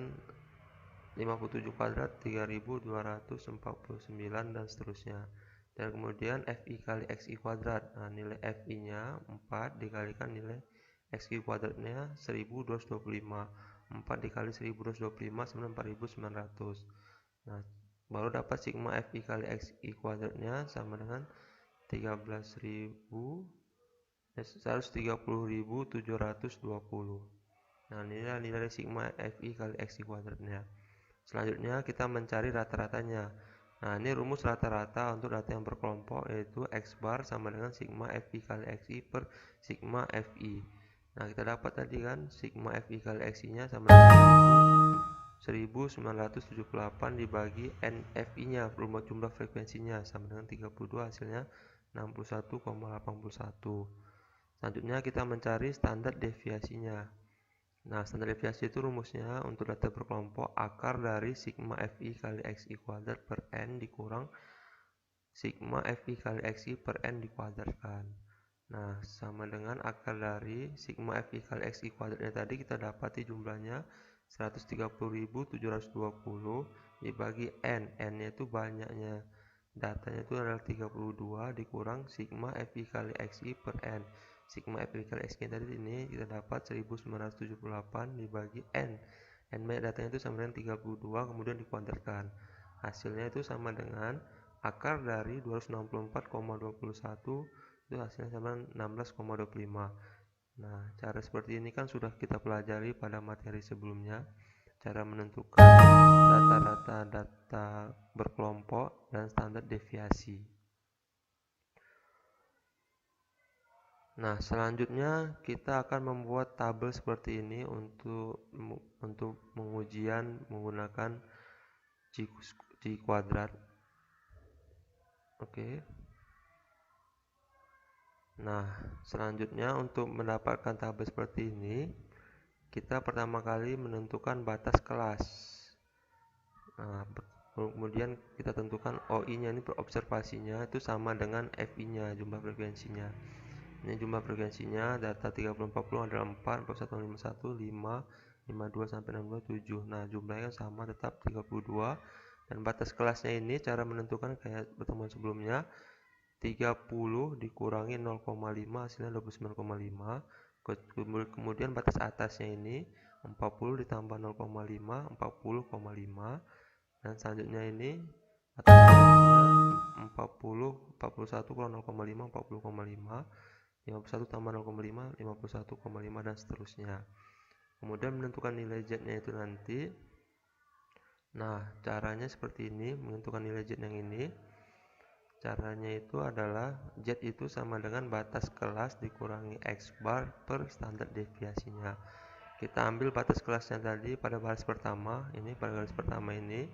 57 kuadrat 3249 dan seterusnya. Dan kemudian FI kali XI kuadrat. Nah, nilai FI-nya 4 dikalikan nilai XI kuadratnya 1225. 4 dikali 1225 sama 4900. Nah, baru dapat sigma FI kali XI kuadratnya sama dengan 130.720. Nah, inilah nilai sigma FI kali XI kuadratnya. Selanjutnya kita mencari rata-ratanya. Nah, ini rumus rata-rata untuk data yang berkelompok, yaitu X bar sama dengan sigma FI kali XI per sigma FI. Nah, kita dapat tadi kan sigma FI kali XI-nya sama dengan 1978 dibagi NFI-nya, jumlah frekuensinya, sama dengan 32, hasilnya 61,81. Selanjutnya kita mencari standar deviasinya. Nah, standar deviasi itu rumusnya untuk data berkelompok akar dari sigma FI kali XI kuadrat per N dikurang sigma FI kali XI per N dikuadratkan. Nah, sama dengan akar dari sigma FI kali XI kuadratnya tadi kita dapati jumlahnya 130.720 dibagi N. N-nya itu banyaknya datanya itu adalah 32 dikurang sigma FI kali XI per N. Sigma FI kali XI tadi ini kita dapat 1978 dibagi N. N banyak datanya itu sama dengan 32 kemudian dikuadratkan. Hasilnya itu sama dengan akar dari 264,21 itu hasilnya sama 16,25. Nah, cara seperti ini kan sudah kita pelajari pada materi sebelumnya, cara menentukan rata-rata data berkelompok dan standar deviasi. Nah, selanjutnya kita akan membuat tabel seperti ini untuk pengujian menggunakan G kuadrat. Oke. Nah, selanjutnya untuk mendapatkan tabel seperti ini, kita pertama kali menentukan batas kelas. Nah, kemudian kita tentukan OI-nya ini observasinya itu sama dengan FI-nya, jumlah frekuensinya. Ini jumlah frekuensinya data 3040 adalah 4, 4151, 5, 52 sampai 62, 7. Nah, jumlahnya sama tetap 32, Dan batas kelasnya ini cara menentukan kayak pertemuan sebelumnya, 30 dikurangi 0,5 hasilnya 29,5. Kemudian batas atasnya ini 40 ditambah 0,5 40,5. Dan selanjutnya ini batas bawahnya 40 41 kurang 0,5 40,5. 51 tambah 0,5 51,5 dan seterusnya. Kemudian menentukan nilai Z-nya itu nanti. Nah, caranya seperti ini, menentukan nilai Z yang ini. Caranya itu adalah Z itu sama dengan batas kelas dikurangi X bar per standar deviasinya. Kita ambil batas kelasnya tadi pada baris pertama, ini pada baris pertama ini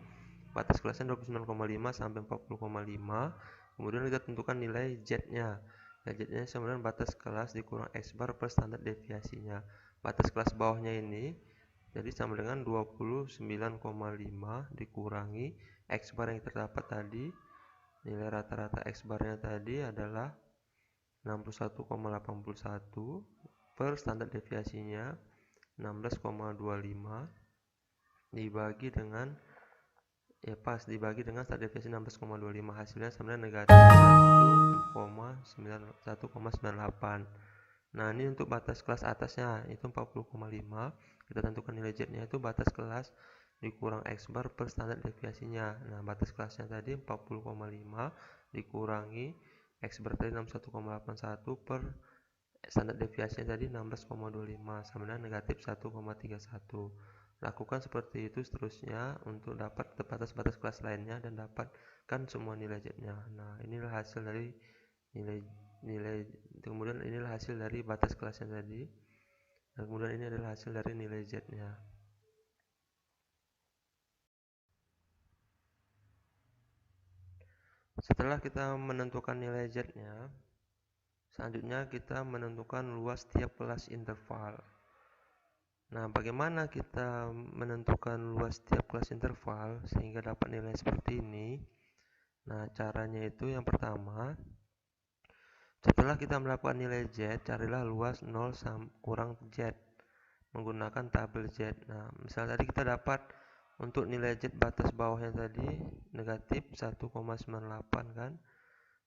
batas kelasnya 29,5 sampai 40,5. Kemudian kita tentukan nilai Z-nya. Nah, Z-nya sama dengan batas kelas dikurang X bar per standar deviasinya. Batas kelas bawahnya ini jadi sama dengan 29,5 dikurangi X bar yang terdapat tadi. Nilai rata-rata X barnya tadi adalah 61,81 per standar deviasinya 16,25 dibagi dengan standar deviasi 16,25 hasilnya sebenarnya negatif 1,98. Nah, ini untuk batas kelas atasnya itu 40,5. Kita tentukan nilai Z-nya itu batas kelas dikurang X bar per standar deviasinya. Nah, batas kelasnya tadi 40,5 dikurangi X bar tadi 61,81 per standar deviasinya tadi 16,25 sama dengan negatif 1,31. Lakukan seperti itu seterusnya untuk dapat batas-batas kelas lainnya dan dapatkan semua nilai Z-nya. Nah, inilah hasil dari nilai kemudian inilah hasil dari batas kelasnya tadi. Dan kemudian ini adalah hasil dari nilai Z-nya. Setelah kita menentukan nilai Z-nya, selanjutnya kita menentukan luas tiap kelas interval. Nah, bagaimana kita menentukan luas tiap kelas interval sehingga dapat nilai seperti ini? Nah, caranya itu yang pertama, setelah kita melakukan nilai Z, carilah luas 0 kurang Z menggunakan tabel Z. Nah, misalnya tadi kita dapat untuk nilai Z batas bawahnya tadi negatif 1,98 kan.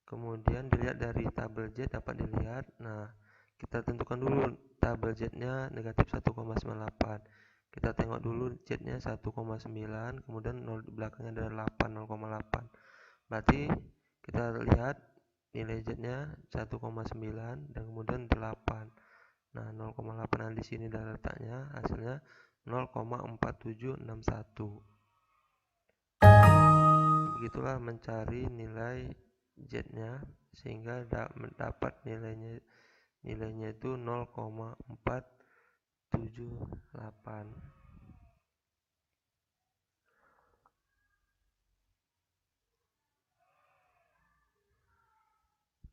Kemudian dilihat dari tabel Z dapat dilihat. Nah, kita tentukan dulu tabel Z-nya negatif 1,98. Kita tengok dulu Z-nya 1,9, kemudian 0 di belakangnya ada 8, 0,8. Berarti kita lihat nilai Z-nya 1,9 dan kemudian 8. Nah, 0,8 di sini dah letaknya, hasilnya 0,4761. Begitulah mencari nilai Z-nya sehingga mendapat nilainya itu 0,478.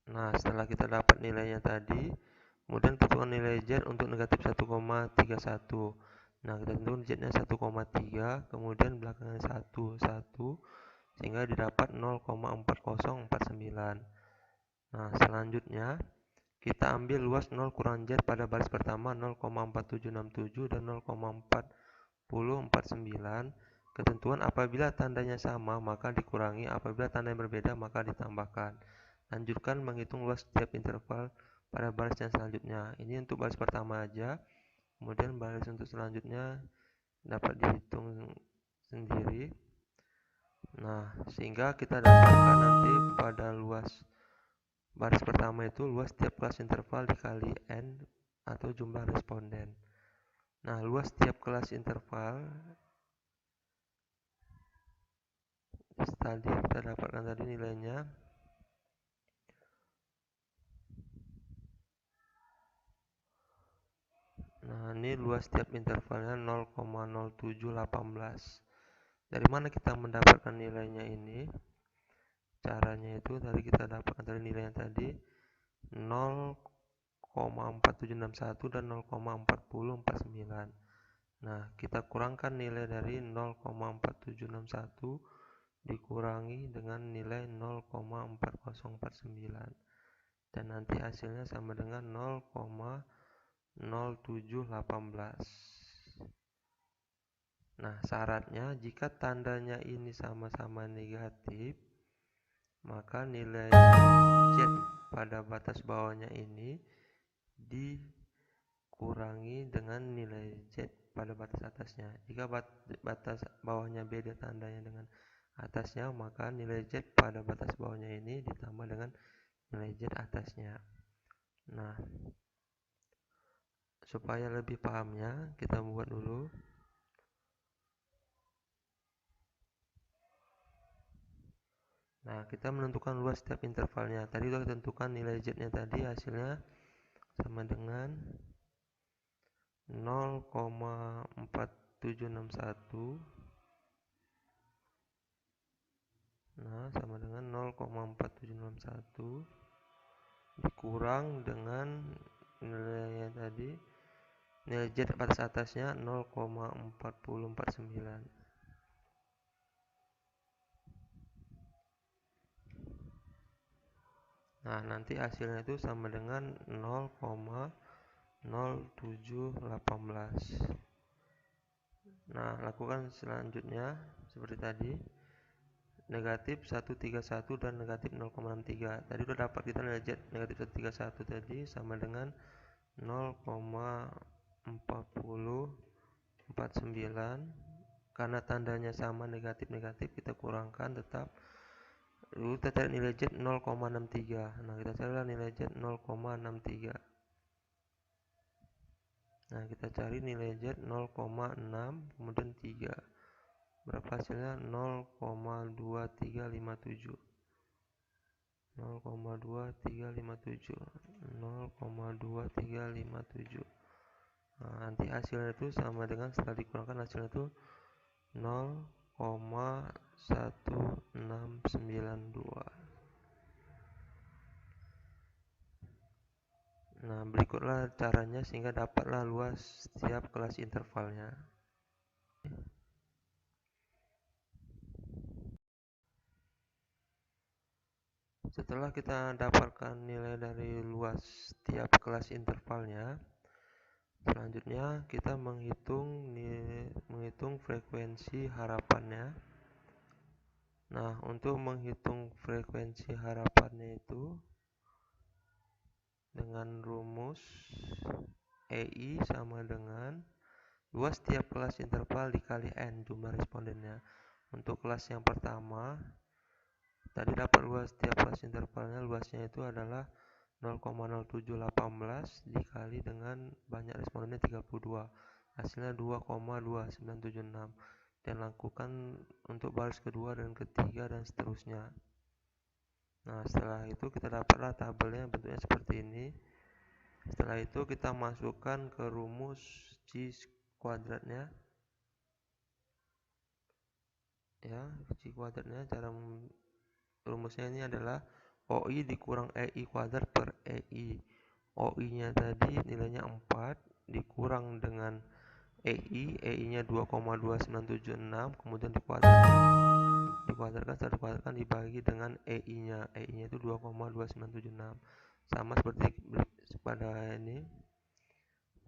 Nah, setelah kita dapat nilainya tadi, kemudian tentukan nilai Z untuk negatif 1,31. Nah, kita tentukan Z-nya 1,3, kemudian belakangnya 1 sehingga didapat 0,4049. Nah, selanjutnya kita ambil luas 0 kurang Z pada baris pertama 0,4767 dan 0,4049. Ketentuan apabila tandanya sama maka dikurangi, apabila tandanya berbeda maka ditambahkan. Lanjutkan menghitung luas setiap interval pada baris yang selanjutnya. Ini untuk baris pertama aja. Kemudian baris untuk selanjutnya dapat dihitung sendiri. Nah, sehingga kita dapatkan nanti pada luas baris pertama itu luas tiap kelas interval dikali N atau jumlah responden. Nah, luas tiap kelas interval tadi kita dapatkan tadi nilainya. Nah, ini luas tiap intervalnya 0,0718. Dari mana kita mendapatkan nilainya ini? Caranya itu tadi kita dapatkan dari nilainya tadi 0,4761 dan 0,4049. Nah, kita kurangkan nilai dari 0,4761 dikurangi dengan nilai 0,4049 dan nanti hasilnya sama dengan 0,0718. Nah, syaratnya jika tandanya ini sama-sama negatif, maka nilai Z pada batas bawahnya ini dikurangi dengan nilai Z pada batas atasnya. Jika batas bawahnya beda tandanya dengan atasnya, maka nilai Z pada batas bawahnya ini ditambah dengan nilai Z atasnya. Nah, supaya lebih pahamnya, kita buat dulu. Nah, kita menentukan luas setiap intervalnya. Tadi sudah tentukan nilai Z-nya tadi, hasilnya sama dengan 0,4761. Nah, sama dengan 0,4761 dikurang dengan nilainya tadi, nilai Z batas atasnya 0,4049. Nah, nanti hasilnya itu sama dengan 0,0718. Nah, lakukan selanjutnya seperti tadi. Negatif 131 dan negatif 0,63. Tadi udah dapat kita nilai Z negatif 131 tadi sama dengan 0,4049. Karena tandanya sama negatif-negatif, kita kurangkan tetap. Lalu kita cari nilai Z 0,63. Nah, kita cari nilai Z 0,63. Nah, kita cari nilai Z 0,6 kemudian 3. Berapa hasilnya? 0,2357. 0,2357. 0,2357. Nah, nanti hasilnya itu sama dengan setelah dikurangkan hasilnya itu 0,1692. Nah, berikutlah caranya sehingga dapatlah luas setiap kelas intervalnya. Setelah kita dapatkan nilai dari luas setiap kelas intervalnya, selanjutnya kita menghitung frekuensi harapannya. Nah, untuk menghitung frekuensi harapannya itu dengan rumus EI sama dengan luas setiap kelas interval dikali N jumlah respondennya. Untuk kelas yang pertama, tadi dapat luas setiap kelas intervalnya, luasnya itu adalah 0,0718 dikali dengan banyak respondennya 32. Hasilnya 2,2976. Dan lakukan untuk baris kedua dan ketiga dan seterusnya. Nah, setelah itu kita dapatlah tabelnya bentuknya seperti ini. Setelah itu kita masukkan ke rumus C kuadratnya. Ya, C kuadratnya, cara rumusnya ini adalah OI dikurang EI kuadrat per EI. OI-nya tadi nilainya 4 dikurang dengan EI-nya 2,2976, kemudian dikuadratkan dibagi dengan EI-nya itu 2,2976, sama seperti pada ini.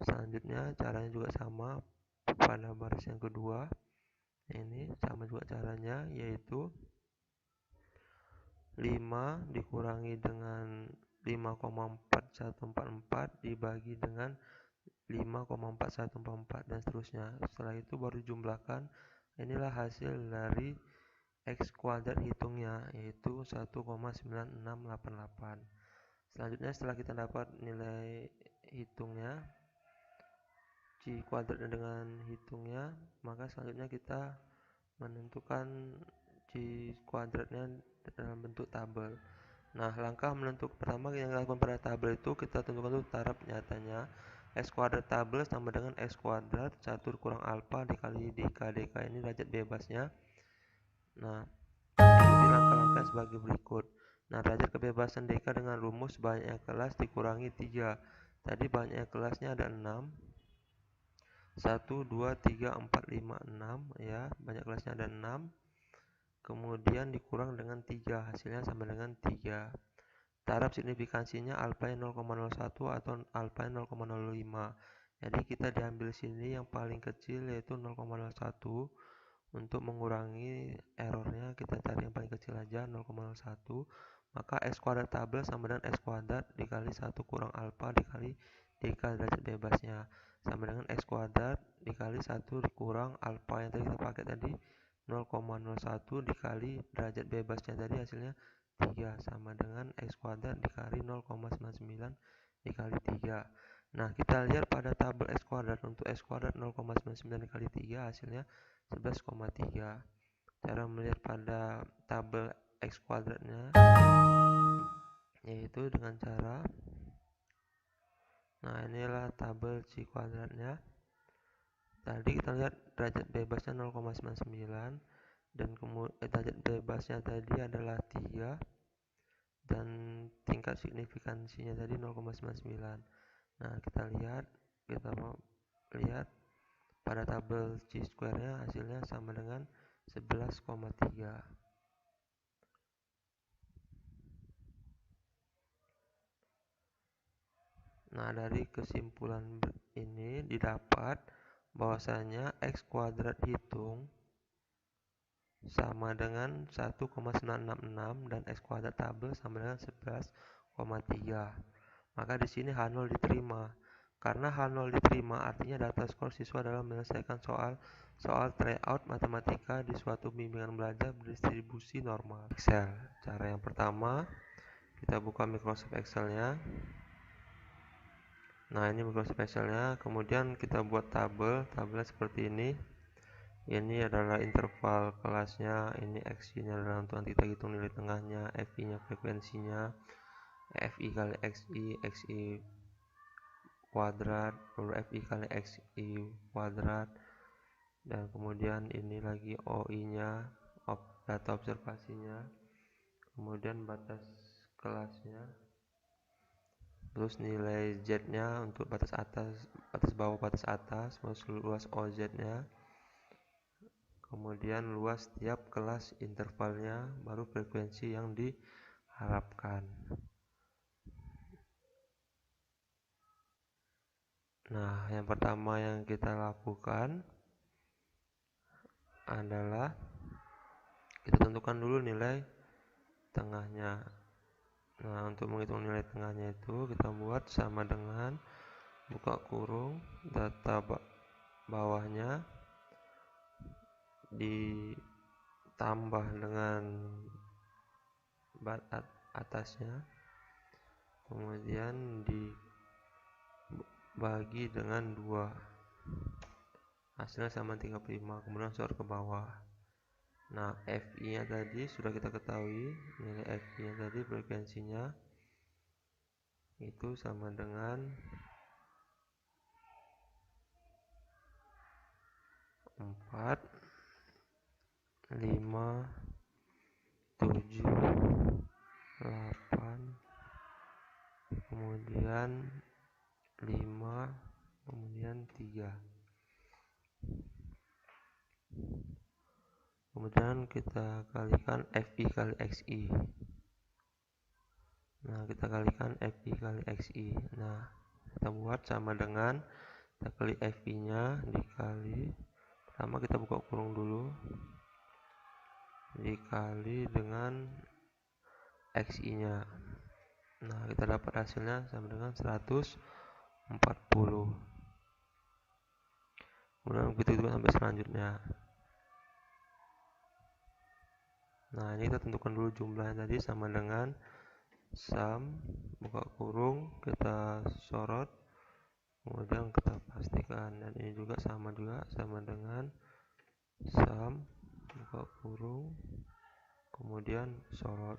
Selanjutnya caranya juga sama pada baris yang kedua, ini sama juga caranya, yaitu 5 dikurangi dengan 5,4144 dibagi dengan 5,4144 dan seterusnya. Setelah itu baru jumlahkan. Inilah hasil dari X kuadrat hitungnya, yaitu 1,9688. Selanjutnya setelah kita dapat nilai hitungnya, C kuadratnya dengan hitungnya, maka selanjutnya kita menentukan C kuadratnya dalam bentuk tabel. Nah, langkah pertama yang dilakukan pada tabel itu kita tentukan dulu taraf nyatanya. X kuadrat tabel sama dengan X kuadrat catur kurang alfa dikali DK ini derajat bebasnya. Nah, ikuti langkah-langkah sebagai berikut. Nah, derajat kebebasan DK dengan rumus banyaknya kelas dikurangi 3. Tadi banyaknya kelasnya ada 6. 1, 2, 3, 4, 5, 6 ya, banyak kelasnya ada 6. Kemudian dikurang dengan 3, hasilnya sama dengan 3. Taraf signifikansinya alfa 0,01 atau alfa 0,05. Jadi kita diambil sini yang paling kecil yaitu 0,01. Untuk mengurangi errornya kita cari yang paling kecil aja 0,01. Maka x kuadrat tabel sama dengan x kuadrat dikali 1 kurang alfa dikali derajat bebasnya sama dengan x kuadrat dikali 1 dikurang alfa yang tadi kita pakai tadi 0,01 dikali derajat bebasnya tadi hasilnya 3 sama dengan x kuadrat dikali 0,99 dikali 3. Nah, kita lihat pada tabel x kuadrat. Untuk x kuadrat 0,99 dikali 3 hasilnya 11,3. Cara melihat pada tabel x kuadratnya yaitu dengan cara, nah inilah tabel c kuadratnya. Tadi kita lihat derajat bebasnya 0,99 dan derajat bebasnya tadi adalah 3 dan tingkat signifikansinya tadi 0,99. Nah, kita mau lihat pada tabel C square-nya hasilnya sama dengan 11,3. Nah, dari kesimpulan ini didapat bahwasanya x kuadrat hitung sama dengan 1,966 dan x kuadrat tabel sama dengan 11,3. Maka di sini H0 diterima. Karena H0 diterima artinya data skor siswa dalam menyelesaikan soal tryout matematika di suatu bimbingan belajar berdistribusi normal. Excel. Cara yang pertama, kita buka Microsoft Excel-nya. Nah, ini Microsoft Excel-nya. Kemudian kita buat tabelnya seperti ini. Ini adalah interval kelasnya, ini X-nya adalah untuk nanti kita hitung nilai tengahnya, FI-nya frekuensinya, FI kali XI kuadrat, lalu FI kali XI kuadrat, dan kemudian ini lagi OI-nya, data observasinya, kemudian batas kelasnya, terus nilai Z-nya untuk batas atas, batas bawah, batas atas, luas OZ-nya, kemudian luas tiap kelas intervalnya, baru frekuensi yang diharapkan. Nah, yang pertama yang kita lakukan adalah kita tentukan dulu nilai tengahnya. Nah, untuk menghitung nilai tengahnya itu kita buat sama dengan buka kurung data bawahnya ditambah dengan atasnya, kemudian dibagi dengan 2, hasilnya sama 35, kemudian sorot ke bawah. Nah, FI nya tadi sudah kita ketahui, nilai FI nya tadi frekuensinya itu sama dengan 4, 5, 7, 8, kemudian 5, kemudian 3. Kemudian kita kalikan FI kali XI. Nah, kita kalikan FI kali XI. Nah, kita buat sama dengan kita kali FI nya dikali, pertama kita buka kurung dulu, dikali dengan XI nya. Nah, kita dapat hasilnya sama dengan 140. Kemudian begitu juga sampai selanjutnya. Nah, ini kita tentukan dulu jumlahnya tadi sama dengan sum, buka kurung, kita sorot, kemudian kita pastikan, dan ini juga sama dengan sum, buka kurung, kemudian sorot.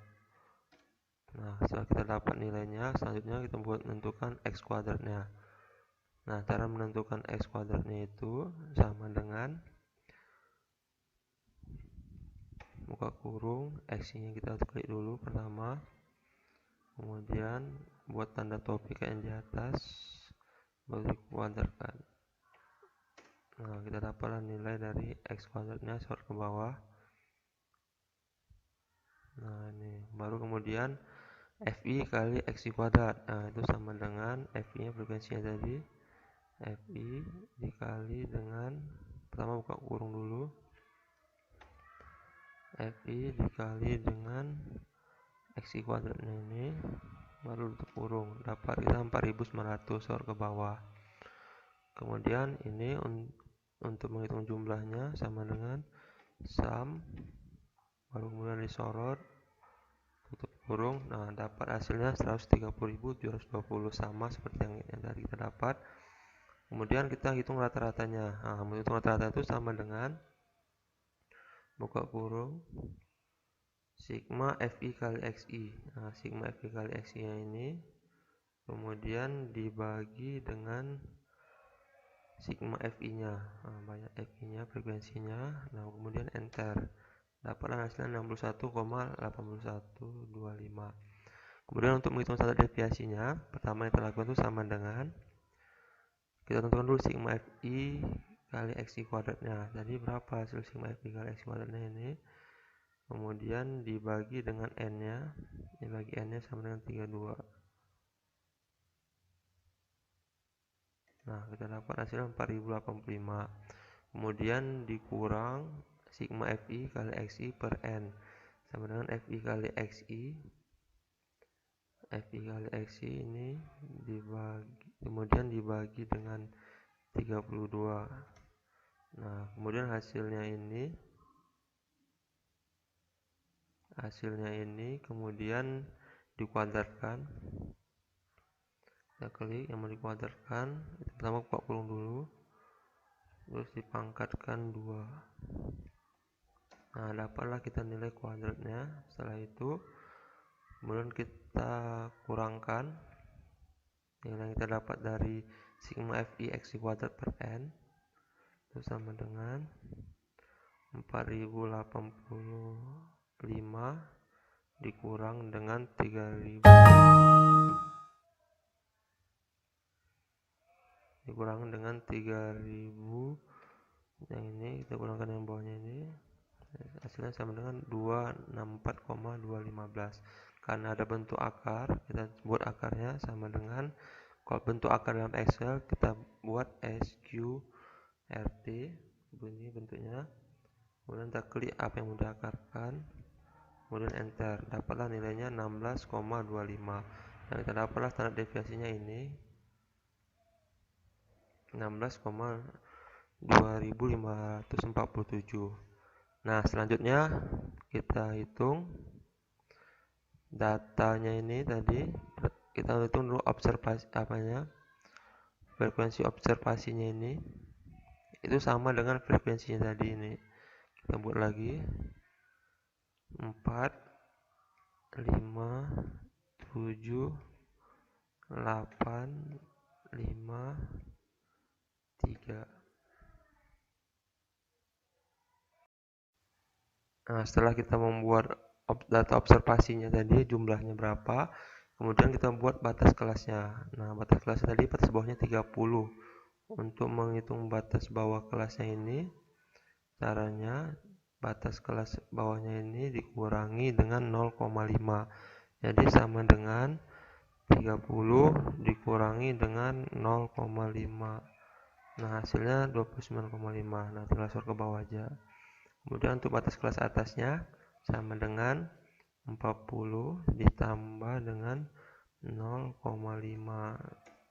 Nah, setelah kita dapat nilainya, selanjutnya kita buat menentukan x kuadratnya. Nah, cara menentukan x kuadratnya itu sama dengan buka kurung, x-nya kita klik dulu pertama, kemudian buat tanda topik yang di atas, baru dikuadratkan. Nah, kita dapatlah nilai dari x kuadratnya, sorot ke bawah. Nah, ini baru kemudian FI kali XI kuadrat. Nah, itu sama dengan FI nya frekuensinya tadi FI dikali dengan, pertama buka kurung dulu, FI dikali dengan XI kuadratnya ini, baru tutup kurung, dapat kita 4900 sorot ke bawah. Kemudian ini untuk menghitung jumlahnya sama dengan sum, baru kemudian disorot, tutup kurung. Nah, dapat hasilnya 130.720, sama seperti yang tadi kita dapat. Kemudian kita hitung rata-ratanya. Nah, menghitung rata-rata itu sama dengan buka kurung sigma FI kali XI. Nah, sigma FI kali XI nya ini kemudian dibagi dengan sigma FI nya. Nah, banyak FI nya, frekuensinya. Nah, kemudian enter, dapatlah hasilnya 61,8125. Kemudian untuk menghitung standar deviasinya, pertama yang kita lakukan itu sama dengan, kita tentukan dulu sigma FI kali XI kuadratnya. Jadi berapa hasil sigma FI kali XI kuadratnya ini, kemudian dibagi dengan N nya, dibagi N nya sama dengan 32. Nah, kita dapat hasilnya 4085. Kemudian dikurang sigma FI kali XI per N, sama dengan FI kali XI. FI kali XI ini kemudian dibagi dengan 32. Nah, kemudian hasilnya kemudian dikuadratkan. Kita klik yang mau dikuadratkan, pertama buka kurung dulu, terus dipangkatkan 2. Nah, dapatlah kita nilai kuadratnya. Setelah itu kemudian kita kurangkan nilai yang kita dapat dari sigma FI XI kuadrat per N, itu sama dengan 4085 dikurang dengan 3000 yang ini, kita kurangkan yang bawahnya ini, hasilnya sama dengan 264,215. Karena ada bentuk akar, kita buat akarnya sama dengan, kalau bentuk akar dalam Excel kita buat SQRT, bunyi bentuknya. Kemudian kita klik apa yang mau diakarkan, kemudian enter, dapatlah nilainya 16,25. Dan kita dapatlah standar deviasinya ini 16,2547. Nah, selanjutnya kita hitung datanya ini. Tadi kita hitung dulu observasi frekuensi observasinya ini, itu sama dengan frekuensinya tadi ini. Kita buat lagi 4, 5, 7, 8, 5, 3. Nah, setelah kita membuat data observasinya tadi jumlahnya berapa, kemudian kita buat batas kelasnya. Nah, batas kelasnya tadi batas bawahnya 30. Untuk menghitung batas bawah kelasnya ini, caranya batas kelas bawahnya ini dikurangi dengan 0,5. Jadi sama dengan 30 dikurangi dengan 0,5. Nah, hasilnya 29,5. Nah, tinggal sorot ke bawah aja. Kemudian untuk batas kelas atasnya sama dengan 40 ditambah dengan 0,5.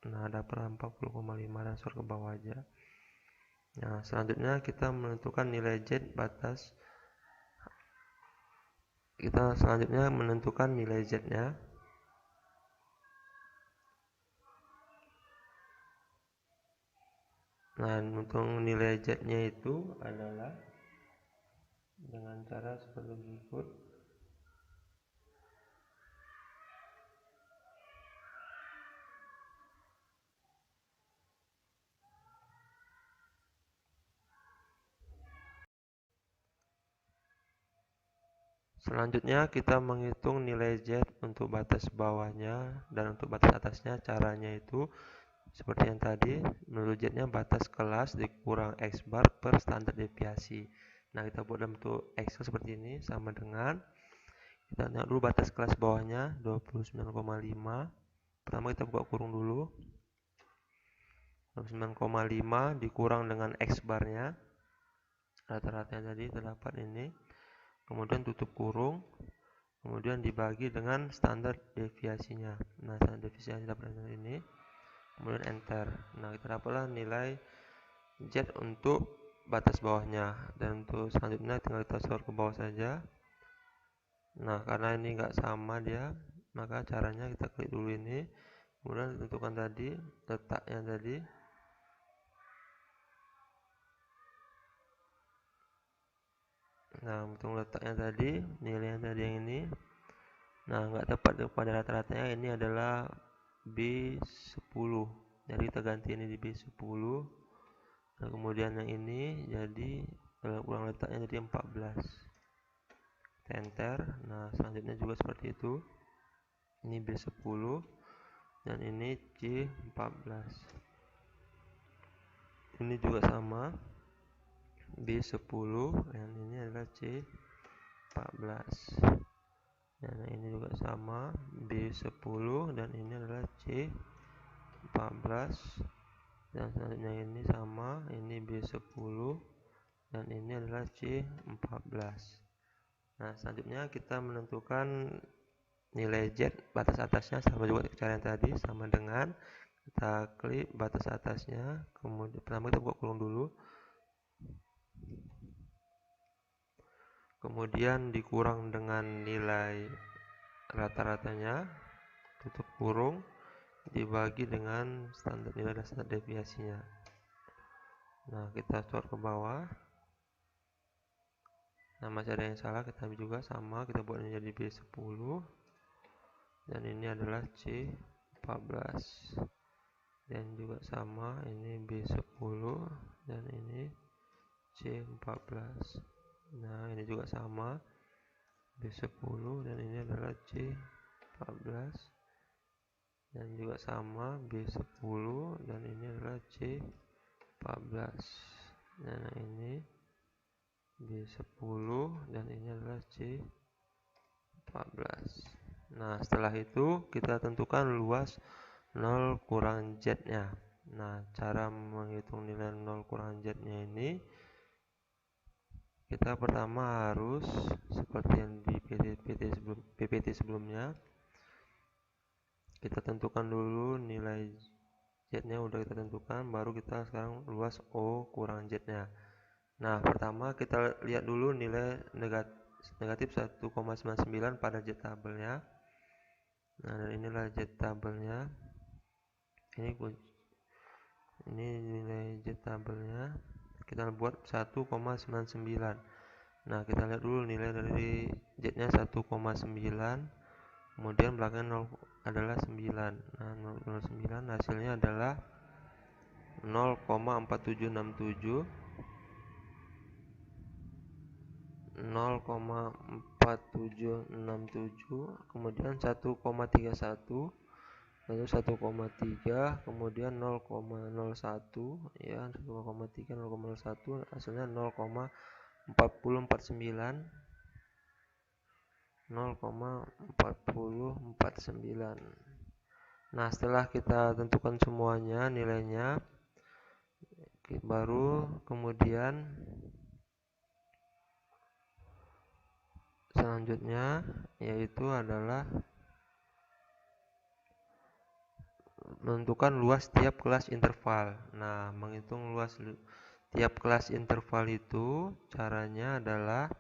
Nah, dapat 40,5 dan sorot ke bawah aja. Nah, selanjutnya kita menentukan nilai Z batas. Kita selanjutnya menentukan nilai Z-nya. Nah, untuk nilai Z-nya itu adalah dengan cara seperti berikut. Selanjutnya kita menghitung nilai Z untuk batas bawahnya dan untuk batas atasnya. Caranya itu seperti yang tadi, menurut Z-nya batas kelas dikurang X bar per standar deviasi. Nah, kita buat dalam bentuk Excel seperti ini, sama dengan, kita lihat dulu batas kelas bawahnya 29,5. Pertama kita buka kurung dulu, 29,5 dikurang dengan X barnya, rata-ratanya tadi terdapat ini, kemudian tutup kurung, kemudian dibagi dengan standar deviasinya. Nah, standar deviasinya dapat ini, kemudian enter. Nah, kita dapatlah nilai Z untuk batas bawahnya, dan untuk selanjutnya tinggal kita scroll ke bawah saja. Nah, karena ini enggak sama dia, maka caranya kita klik dulu ini, kemudian tentukan tadi letaknya tadi. Nah, untuk letaknya tadi, nilainya tadi yang ini. Nah, enggak tepat pada rata-ratanya, ini adalah B10. Jadi kita ganti ini di B10. Nah, kemudian yang ini jadi ulang letaknya jadi 14. Enter. Nah, selanjutnya juga seperti itu. Ini B10 dan ini C14. Ini juga sama, B10 dan ini adalah C14. Dan ini juga sama, B10 dan ini adalah C14. Dan selanjutnya ini sama, ini B10 dan ini adalah C14. Nah, selanjutnya kita menentukan nilai Z batas atasnya, sama juga cara yang tadi, sama dengan kita klik batas atasnya, kemudian pertama kita buka kurung dulu, kemudian dikurang dengan nilai rata-ratanya, tutup kurung, dibagi dengan standar nilai dasar deviasinya. Nah, kita scroll ke bawah. Nah, masih ada yang salah, kita juga sama, kita buat ini jadi B10 dan ini adalah C14. Dan juga sama, ini B10 dan ini C14. Nah, ini juga sama, B10 dan ini adalah C14. Dan juga sama, B10 dan ini adalah C14. Dan ini B10 dan ini adalah C14. Nah, setelah itu kita tentukan luas 0 kurang Z nya. Nah, cara menghitung nilai 0 kurang Z nya ini, kita pertama harus seperti yang di PPT sebelumnya, kita tentukan dulu nilai Z nya, udah kita tentukan, baru kita sekarang luas O kurang Z nya. Nah, pertama kita lihat dulu nilai negatif 1,99 pada Z tabelnya. Nah, dan inilah Z tabelnya. Ini nilai Z tabelnya. Kita buat 1,99. Nah, kita lihat dulu nilai dari Z nya 1,9, kemudian belakangnya 0 adalah 9. Nah, 0,9 hasilnya adalah 0,4767, 0,4767, kemudian 1,31, lalu 1,3, kemudian 0,01, ya, 1,3, 0,01, hasilnya 0,4049, 0,4049. Nah, setelah kita tentukan semuanya nilainya, baru kemudian selanjutnya yaitu adalah menentukan luas tiap kelas interval. Nah, menghitung luas tiap kelas interval itu caranya adalah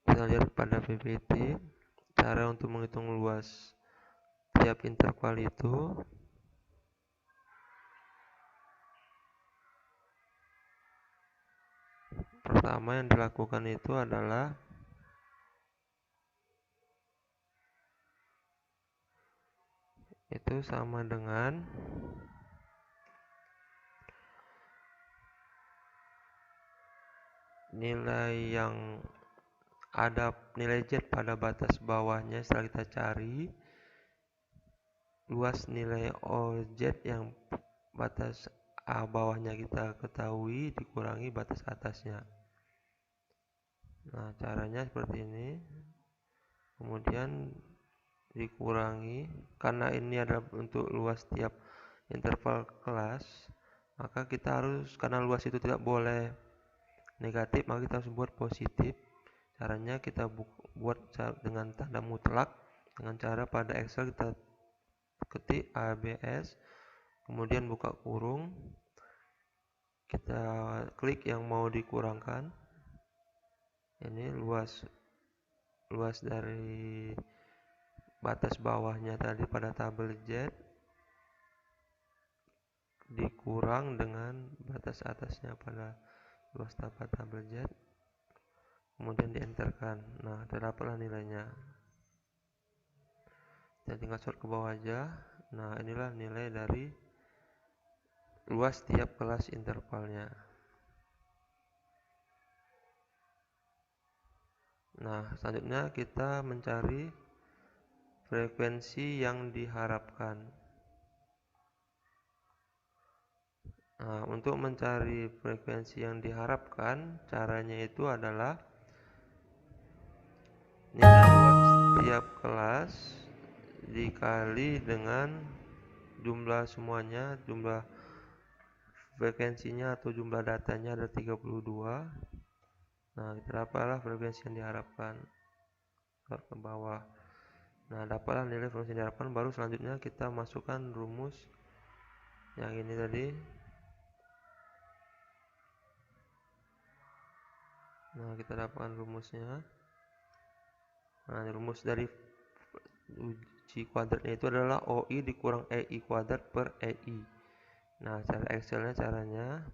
kita lihat pada PPT. Cara untuk menghitung luas tiap interval itu, pertama yang dilakukan itu adalah itu sama dengan nilai yang ada nilai Z pada batas bawahnya. Setelah kita cari luas nilai OZ yang batas bawahnya kita ketahui, dikurangi batas atasnya. Nah, caranya seperti ini. Kemudian dikurangi, karena ini adalah untuk luas tiap interval kelas, maka kita harus, karena luas itu tidak boleh negatif, maka kita harus buat positif. Caranya kita buat dengan tanda mutlak, dengan cara pada Excel kita ketik ABS, kemudian buka kurung, kita klik yang mau dikurangkan. Ini luas dari batas bawahnya tadi pada tabel Z dikurang dengan batas atasnya pada luas tabel Z, kemudian dienterkan. Nah, terdapatlah nilainya. Kita tinggal scroll ke bawah aja. Nah, inilah nilai dari luas tiap kelas intervalnya. Nah, selanjutnya kita mencari frekuensi yang diharapkan. Nah, untuk mencari frekuensi yang diharapkan, caranya itu adalah nilai luas tiap kelas dikali dengan jumlah semuanya, jumlah frekuensinya atau jumlah datanya ada 32. Nah, dapatlah frekuensi yang diharapkan. Ke bawah. Nah, dapatlah nilai frekuensi yang diharapkan. Baru selanjutnya kita masukkan rumus yang ini tadi. Nah, kita dapatkan rumusnya. Nah, rumus dari uji kuadratnya itu adalah OI dikurang EI kuadrat per EI. Nah, cara Excelnya caranya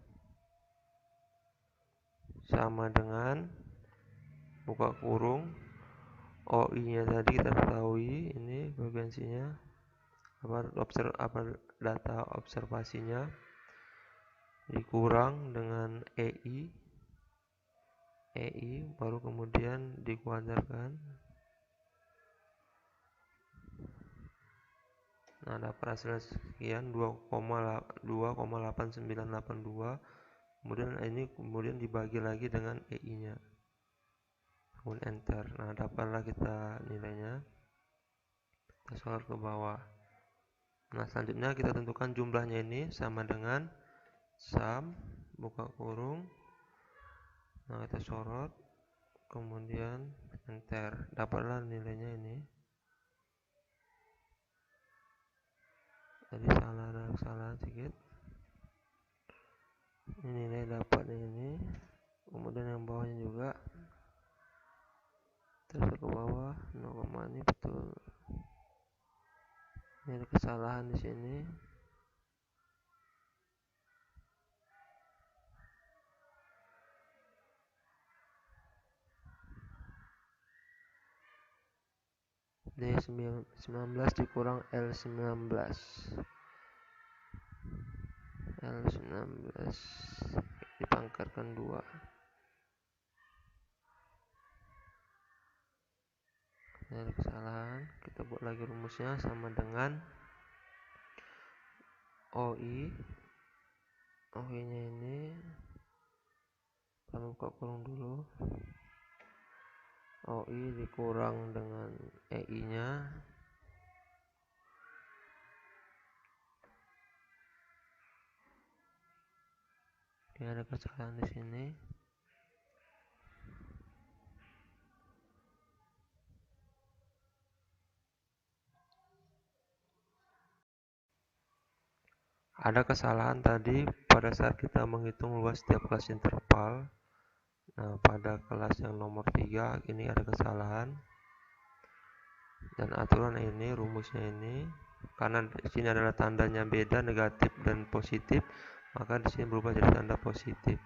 sama dengan buka kurung, OI nya tadi kita ketahui, ini frekuensinya, data observasinya, dikurang dengan EI, baru kemudian dikuadratkan. Nah, dapat hasilnya sekian, 2,8982. Kemudian dibagi lagi dengan EI nya, kemudian enter. Nah, dapatlah kita nilainya. Kita scroll ke bawah. Nah, selanjutnya kita tentukan jumlahnya ini sama dengan sum, buka kurung. Nah, kita sorot, kemudian enter. Dapatlah nilainya ini. Tadi ada kesalahan sedikit. Ini nilai dapat ini. Kemudian yang bawahnya juga. Terus ke bawah, 0, ini betul. Ini ada kesalahan di sini. D19 dikurang L19 dipangkatkan 2. Ini ada kesalahan. Kita buat lagi rumusnya sama dengan OI nya ini, kita buka kurung dulu, OI dikurang dengan EI nya. Ini ada kesalahan di sini. Ada kesalahan tadi pada saat kita menghitung luas setiap kelas interval. Nah, pada kelas yang nomor 3 ini ada kesalahan. Dan aturan ini, rumusnya ini, karena di sini adalah tandanya beda, negatif dan positif, maka di sini berubah jadi tanda positif.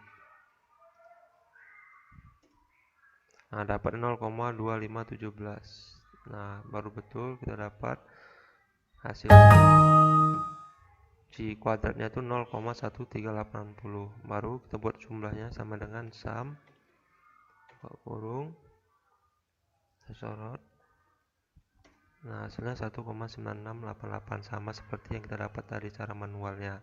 Nah, dapat 0,2517. Nah, baru betul kita dapat hasil G kuadratnya itu 0,13860. Baru kita buat jumlahnya sama dengan sum, buka kurung, sorot. Nah, hasilnya 1,9688, sama seperti yang kita dapat dari cara manualnya.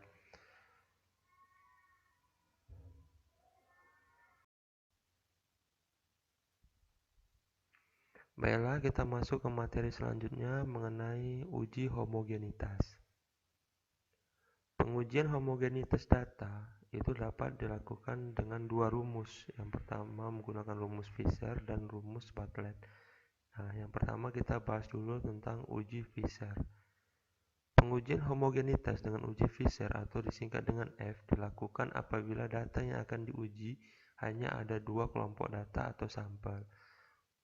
Baiklah, kita masuk ke materi selanjutnya mengenai uji homogenitas. Pengujian homogenitas data itu dapat dilakukan dengan dua rumus. Yang pertama menggunakan rumus Fisher dan rumus Bartlett. Nah, yang pertama kita bahas dulu tentang uji Fisher. Pengujian homogenitas dengan uji Fisher atau disingkat dengan F dilakukan apabila data yang akan diuji hanya ada dua kelompok data atau sampel.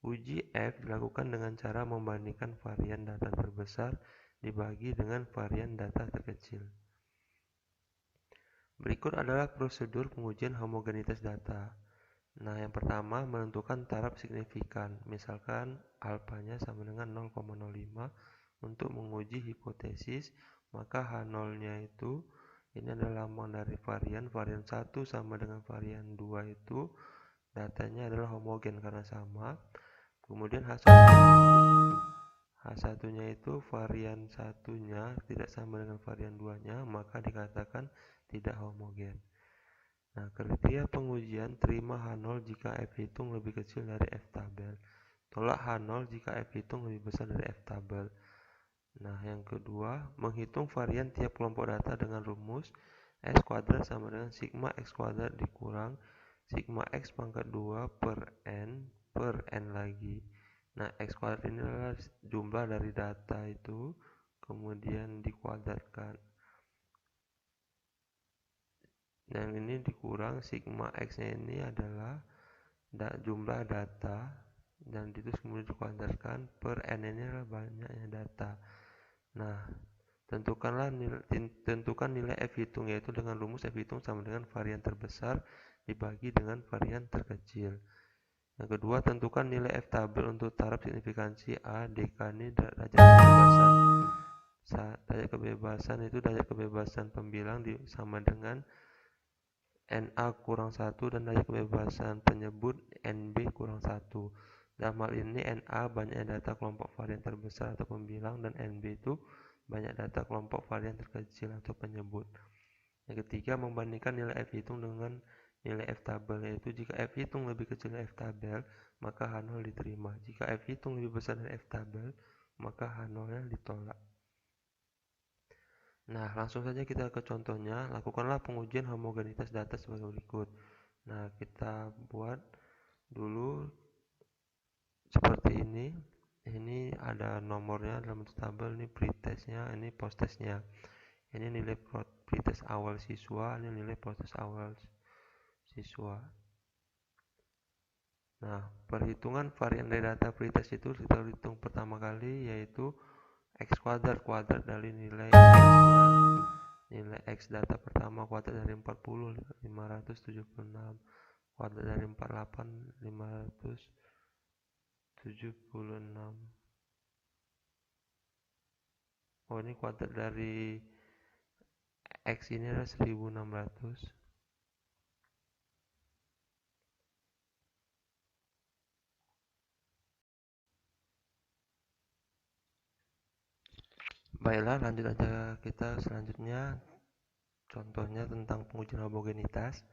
Uji F dilakukan dengan cara membandingkan varian data terbesar dibagi dengan varian data terkecil. Berikut adalah prosedur pengujian homogenitas data. Nah, yang pertama menentukan taraf signifikan, misalkan alfanya sama dengan 0,05. Untuk menguji hipotesis, maka H0-nya itu ini adalah lambang dari varian 1 sama dengan varian 2 itu datanya adalah homogen karena sama. Kemudian H1-nya itu varian satunya tidak sama dengan varian 2-nya, maka dikatakan tidak homogen. Nah, kriteria pengujian terima H0 jika F hitung lebih kecil dari F tabel. Tolak H0 jika F hitung lebih besar dari F tabel. Nah, yang kedua, menghitung varian tiap kelompok data dengan rumus S kuadrat sama dengan sigma X kuadrat dikurang sigma X pangkat 2 per N lagi. Nah, X kuadrat ini adalah jumlah dari data itu, kemudian dikuadratkan. Dan ini dikurang sigma X-nya ini adalah jumlah data, dan itu kemudian dikuadratkan per N ini adalah banyaknya data. Nah, tentukan nilai F hitung, yaitu dengan rumus F hitung sama dengan varian terbesar dibagi dengan varian terkecil. Yang kedua, tentukan nilai F tabel untuk taraf signifikansi A, DK ini derajat kebebasan. Derajat kebebasan itu derajat kebebasan pembilang sama dengan NA kurang 1 dan derajat kebebasan penyebut NB kurang 1. Dalam hal ini NA banyak data kelompok varian terbesar atau pembilang dan NB itu banyak data kelompok varian terkecil atau penyebut. Yang ketiga, membandingkan nilai F hitung dengan nilai F tabel, yaitu jika F hitung lebih kecil dari F tabel, maka H0 diterima. Jika F hitung lebih besar dari F tabel, maka H0-nya ditolak. Nah, langsung saja kita ke contohnya. Lakukanlah pengujian homogenitas data sebagai berikut. Nah, kita buat dulu seperti ini. Ini ada nomornya dalam bentuk tabel, ini pretestnya, ini posttestnya. Ini nilai pretest awal siswa, ini nilai posttest awal siswa. Nah, perhitungan varian dari data pretest itu kita hitung pertama kali, yaitu X kuadrat dari nilai X-nya. Nilai X data pertama kuadrat dari 40, 576. Kuadrat dari 48, 576. Oh, ini kuadrat dari X ini adalah 1600. Baiklah, lanjut aja kita selanjutnya. Contohnya tentang pengujian homogenitas.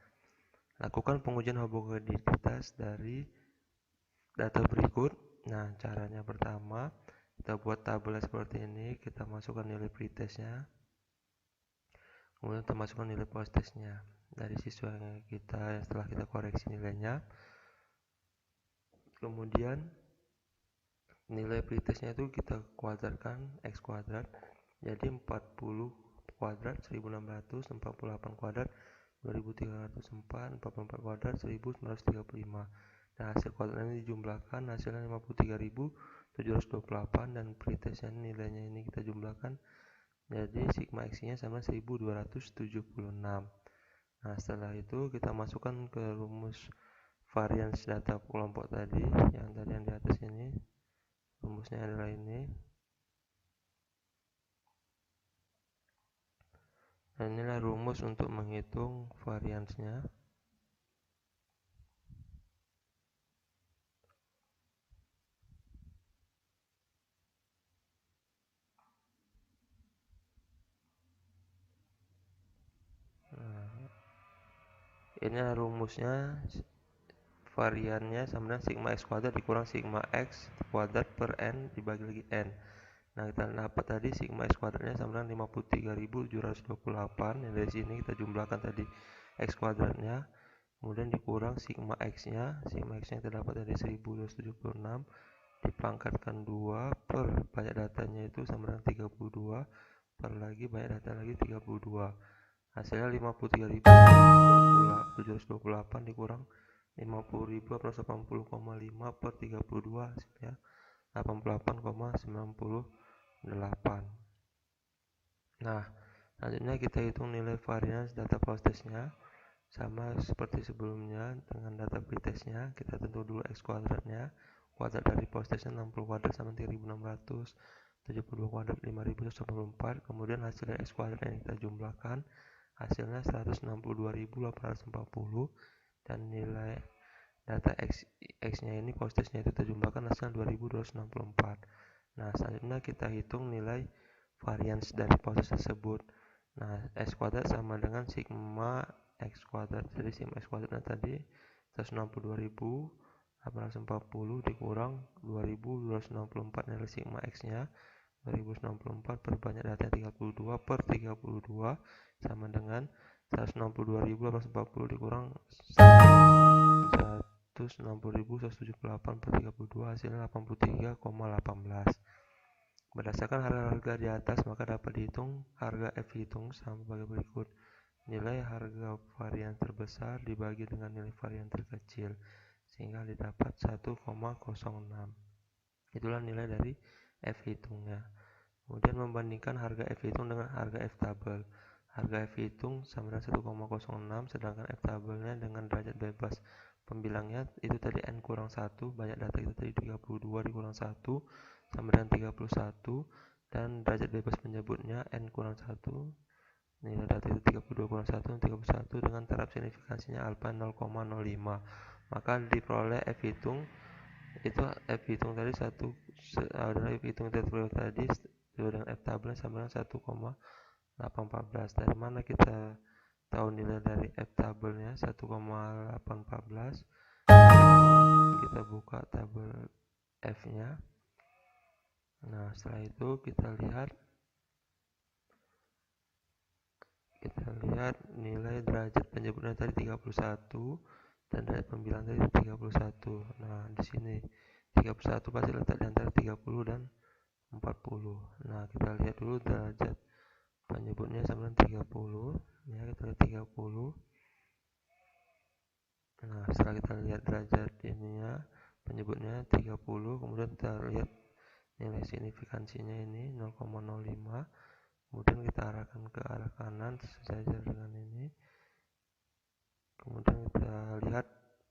Lakukan pengujian homogenitas dari data berikut. Nah, caranya pertama, kita buat tabel seperti ini, kita masukkan nilai pretestnya, kemudian kita masukkan nilai posttestnya dari siswa kita setelah kita koreksi nilainya. Kemudian nilai pretestnya itu kita kuadratkan X kuadrat, jadi 40 kuadrat 1600, 48 kuadrat 2304, 44 kuadrat 1935. Nah, hasil kuadrat ini dijumlahkan, hasilnya 53.728, dan pretestnya nilainya ini kita jumlahkan, jadi sigma X nya sama 1276. Nah, setelah itu kita masukkan ke rumus varians data kelompok tadi yang di atas ini. Rumusnya adalah ini. Dan inilah rumus untuk menghitung variansnya. Ini adalah rumusnya. Variannya sama dengan sigma X kuadrat dikurang sigma X kuadrat per N dibagi lagi N. Nah, kita dapat tadi sigma X kuadratnya sama dengan 53.728. Yang dari sini kita jumlahkan tadi X kuadratnya, kemudian dikurang sigma X-nya. Sigma X-nya kita dapat dari 1276 dipangkatkan 2 per banyak datanya itu sama dengan 32 per lagi banyak data lagi 32. Hasilnya 53.728 dikurang 50.080,5 per 32, hasilnya 88,98. Nah, selanjutnya kita hitung nilai varians data prosesnya. Sama seperti sebelumnya dengan data pretestnya, kita tentu dulu X kuadratnya. Kuadrat dari posttestnya 60 kuadrat sama 3600, 72 kuadrat 5184. Kemudian hasil dari X kuadrat yang kita jumlahkan, hasilnya 162.840, dan nilai data X-nya ini posttestnya itu terjumlahkan hasilnya 2264. Nah, selanjutnya kita hitung nilai varians dari proses tersebut. Nah, X kuadrat sama dengan sigma X kuadrat. Jadi sigma X kuadratnya tadi 160.840 dikurang 2264 nilai sigma X-nya 2064 per banyak data 32 per 32 sama dengan 162.840 dikurang 160.178 per 32, hasilnya 83,18. Berdasarkan harga-harga di atas, maka dapat dihitung harga F hitung sama sebagai berikut. Nilai harga varian terbesar dibagi dengan nilai varian terkecil, sehingga didapat 1,06. Itulah nilai dari F hitungnya. Kemudian membandingkan harga F hitung dengan harga F tabel. Harga F hitung sama dengan 1,06, sedangkan F tabelnya dengan derajat bebas pembilangnya itu tadi N kurang 1, banyak data kita tadi 32 dikurang 1 sama dengan 31, dan derajat bebas penyebutnya N kurang 1, nilai data itu 32 kurang 1 dan 31 dengan taraf signifikansinya alfa 0,05. Maka diperoleh F hitung itu F hitung tadi adalah F hitung tadi dengan F tabel sama dengan 1,814. Dari mana kita tahu nilai dari F tabelnya 1,814? Kita buka tabel F-nya. Nah, setelah itu kita lihat nilai derajat penyebutnya tadi 31 dan derajat pembilang tadi 31. Nah, di sini 31 pasti letak di antara 30 dan 40. Nah, kita lihat dulu derajat penyebutnya sama dengan 30. Ya, kita lihat 30. Nah, setelah kita lihat derajat ininya penyebutnya 30, kemudian kita lihat nilai signifikansinya ini 0,05. Kemudian kita arahkan ke arah kanan sejajar dengan ini. Kemudian kita lihat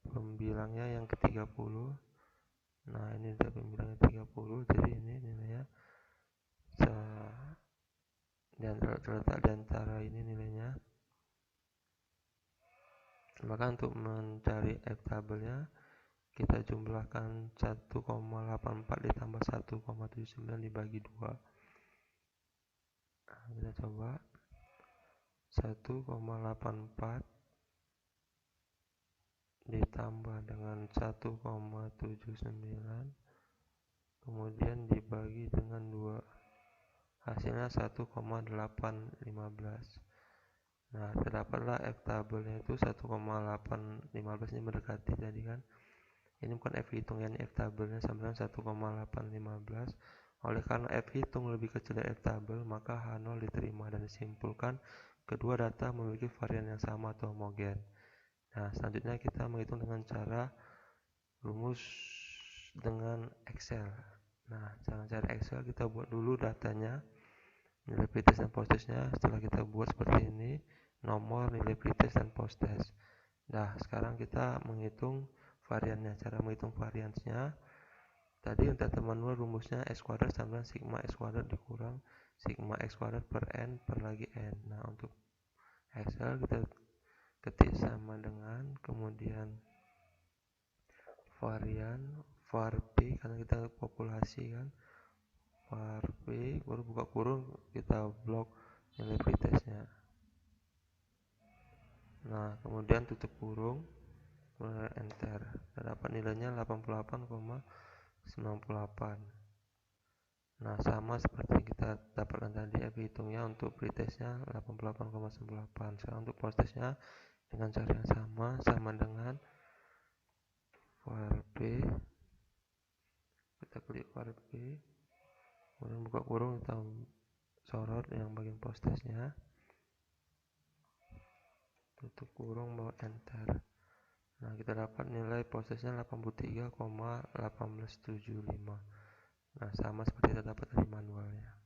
pembilangnya yang ke 30. Nah, ini sudah pembilangnya 30, jadi ini nilainya terletak di antara ini nilainya. Maka untuk mencari F tabelnya kita jumlahkan 1,84 ditambah 1,79 dibagi 2. Nah, kita coba 1,84 ditambah dengan 1,79 kemudian dibagi dengan 2, hasilnya 1,815. Nah, terdapatlah F tabelnya itu 1,815, ini mendekati tadi kan. Ini bukan F hitung, ya, ini F tabelnya sama dengan 1,815. Oleh karena F hitung lebih kecil dari F tabel, maka H0 diterima dan disimpulkan kedua data memiliki varian yang sama atau homogen. Nah, selanjutnya kita menghitung dengan cara rumus dengan Excel. Nah, cara Excel kita buat dulu datanya, nilai pretest dan posttestnya. Setelah kita buat seperti ini, nomor, nilai pretest dan posttest. Nah, sekarang kita menghitung variannya. Cara menghitung variansnya tadi untuk manual rumusnya X kuadrat sama sigma X kuadrat dikurang sigma X kuadrat per N per lagi N. Nah, untuk Excel kita ketik sama dengan kemudian varian var P, karena kita populasi kan, var P baru buka kurung, kita blok nilai pretestnya. Nah, kemudian tutup kurung, kemudian enter. Kita dapat nilainya 88,98. Nah, sama seperti kita dapatkan tadi, F hitungnya untuk pretestnya 88,98. Sekarang untuk postestnya dengan cara yang sama dengan var B. Kita klik var B, kemudian buka kurung, kita sorot yang bagian postestnya, tutup kurung, bawa enter. Nah, kita dapat nilai postestnya 83,1875. Nah, sama seperti kita dapat dari manualnya.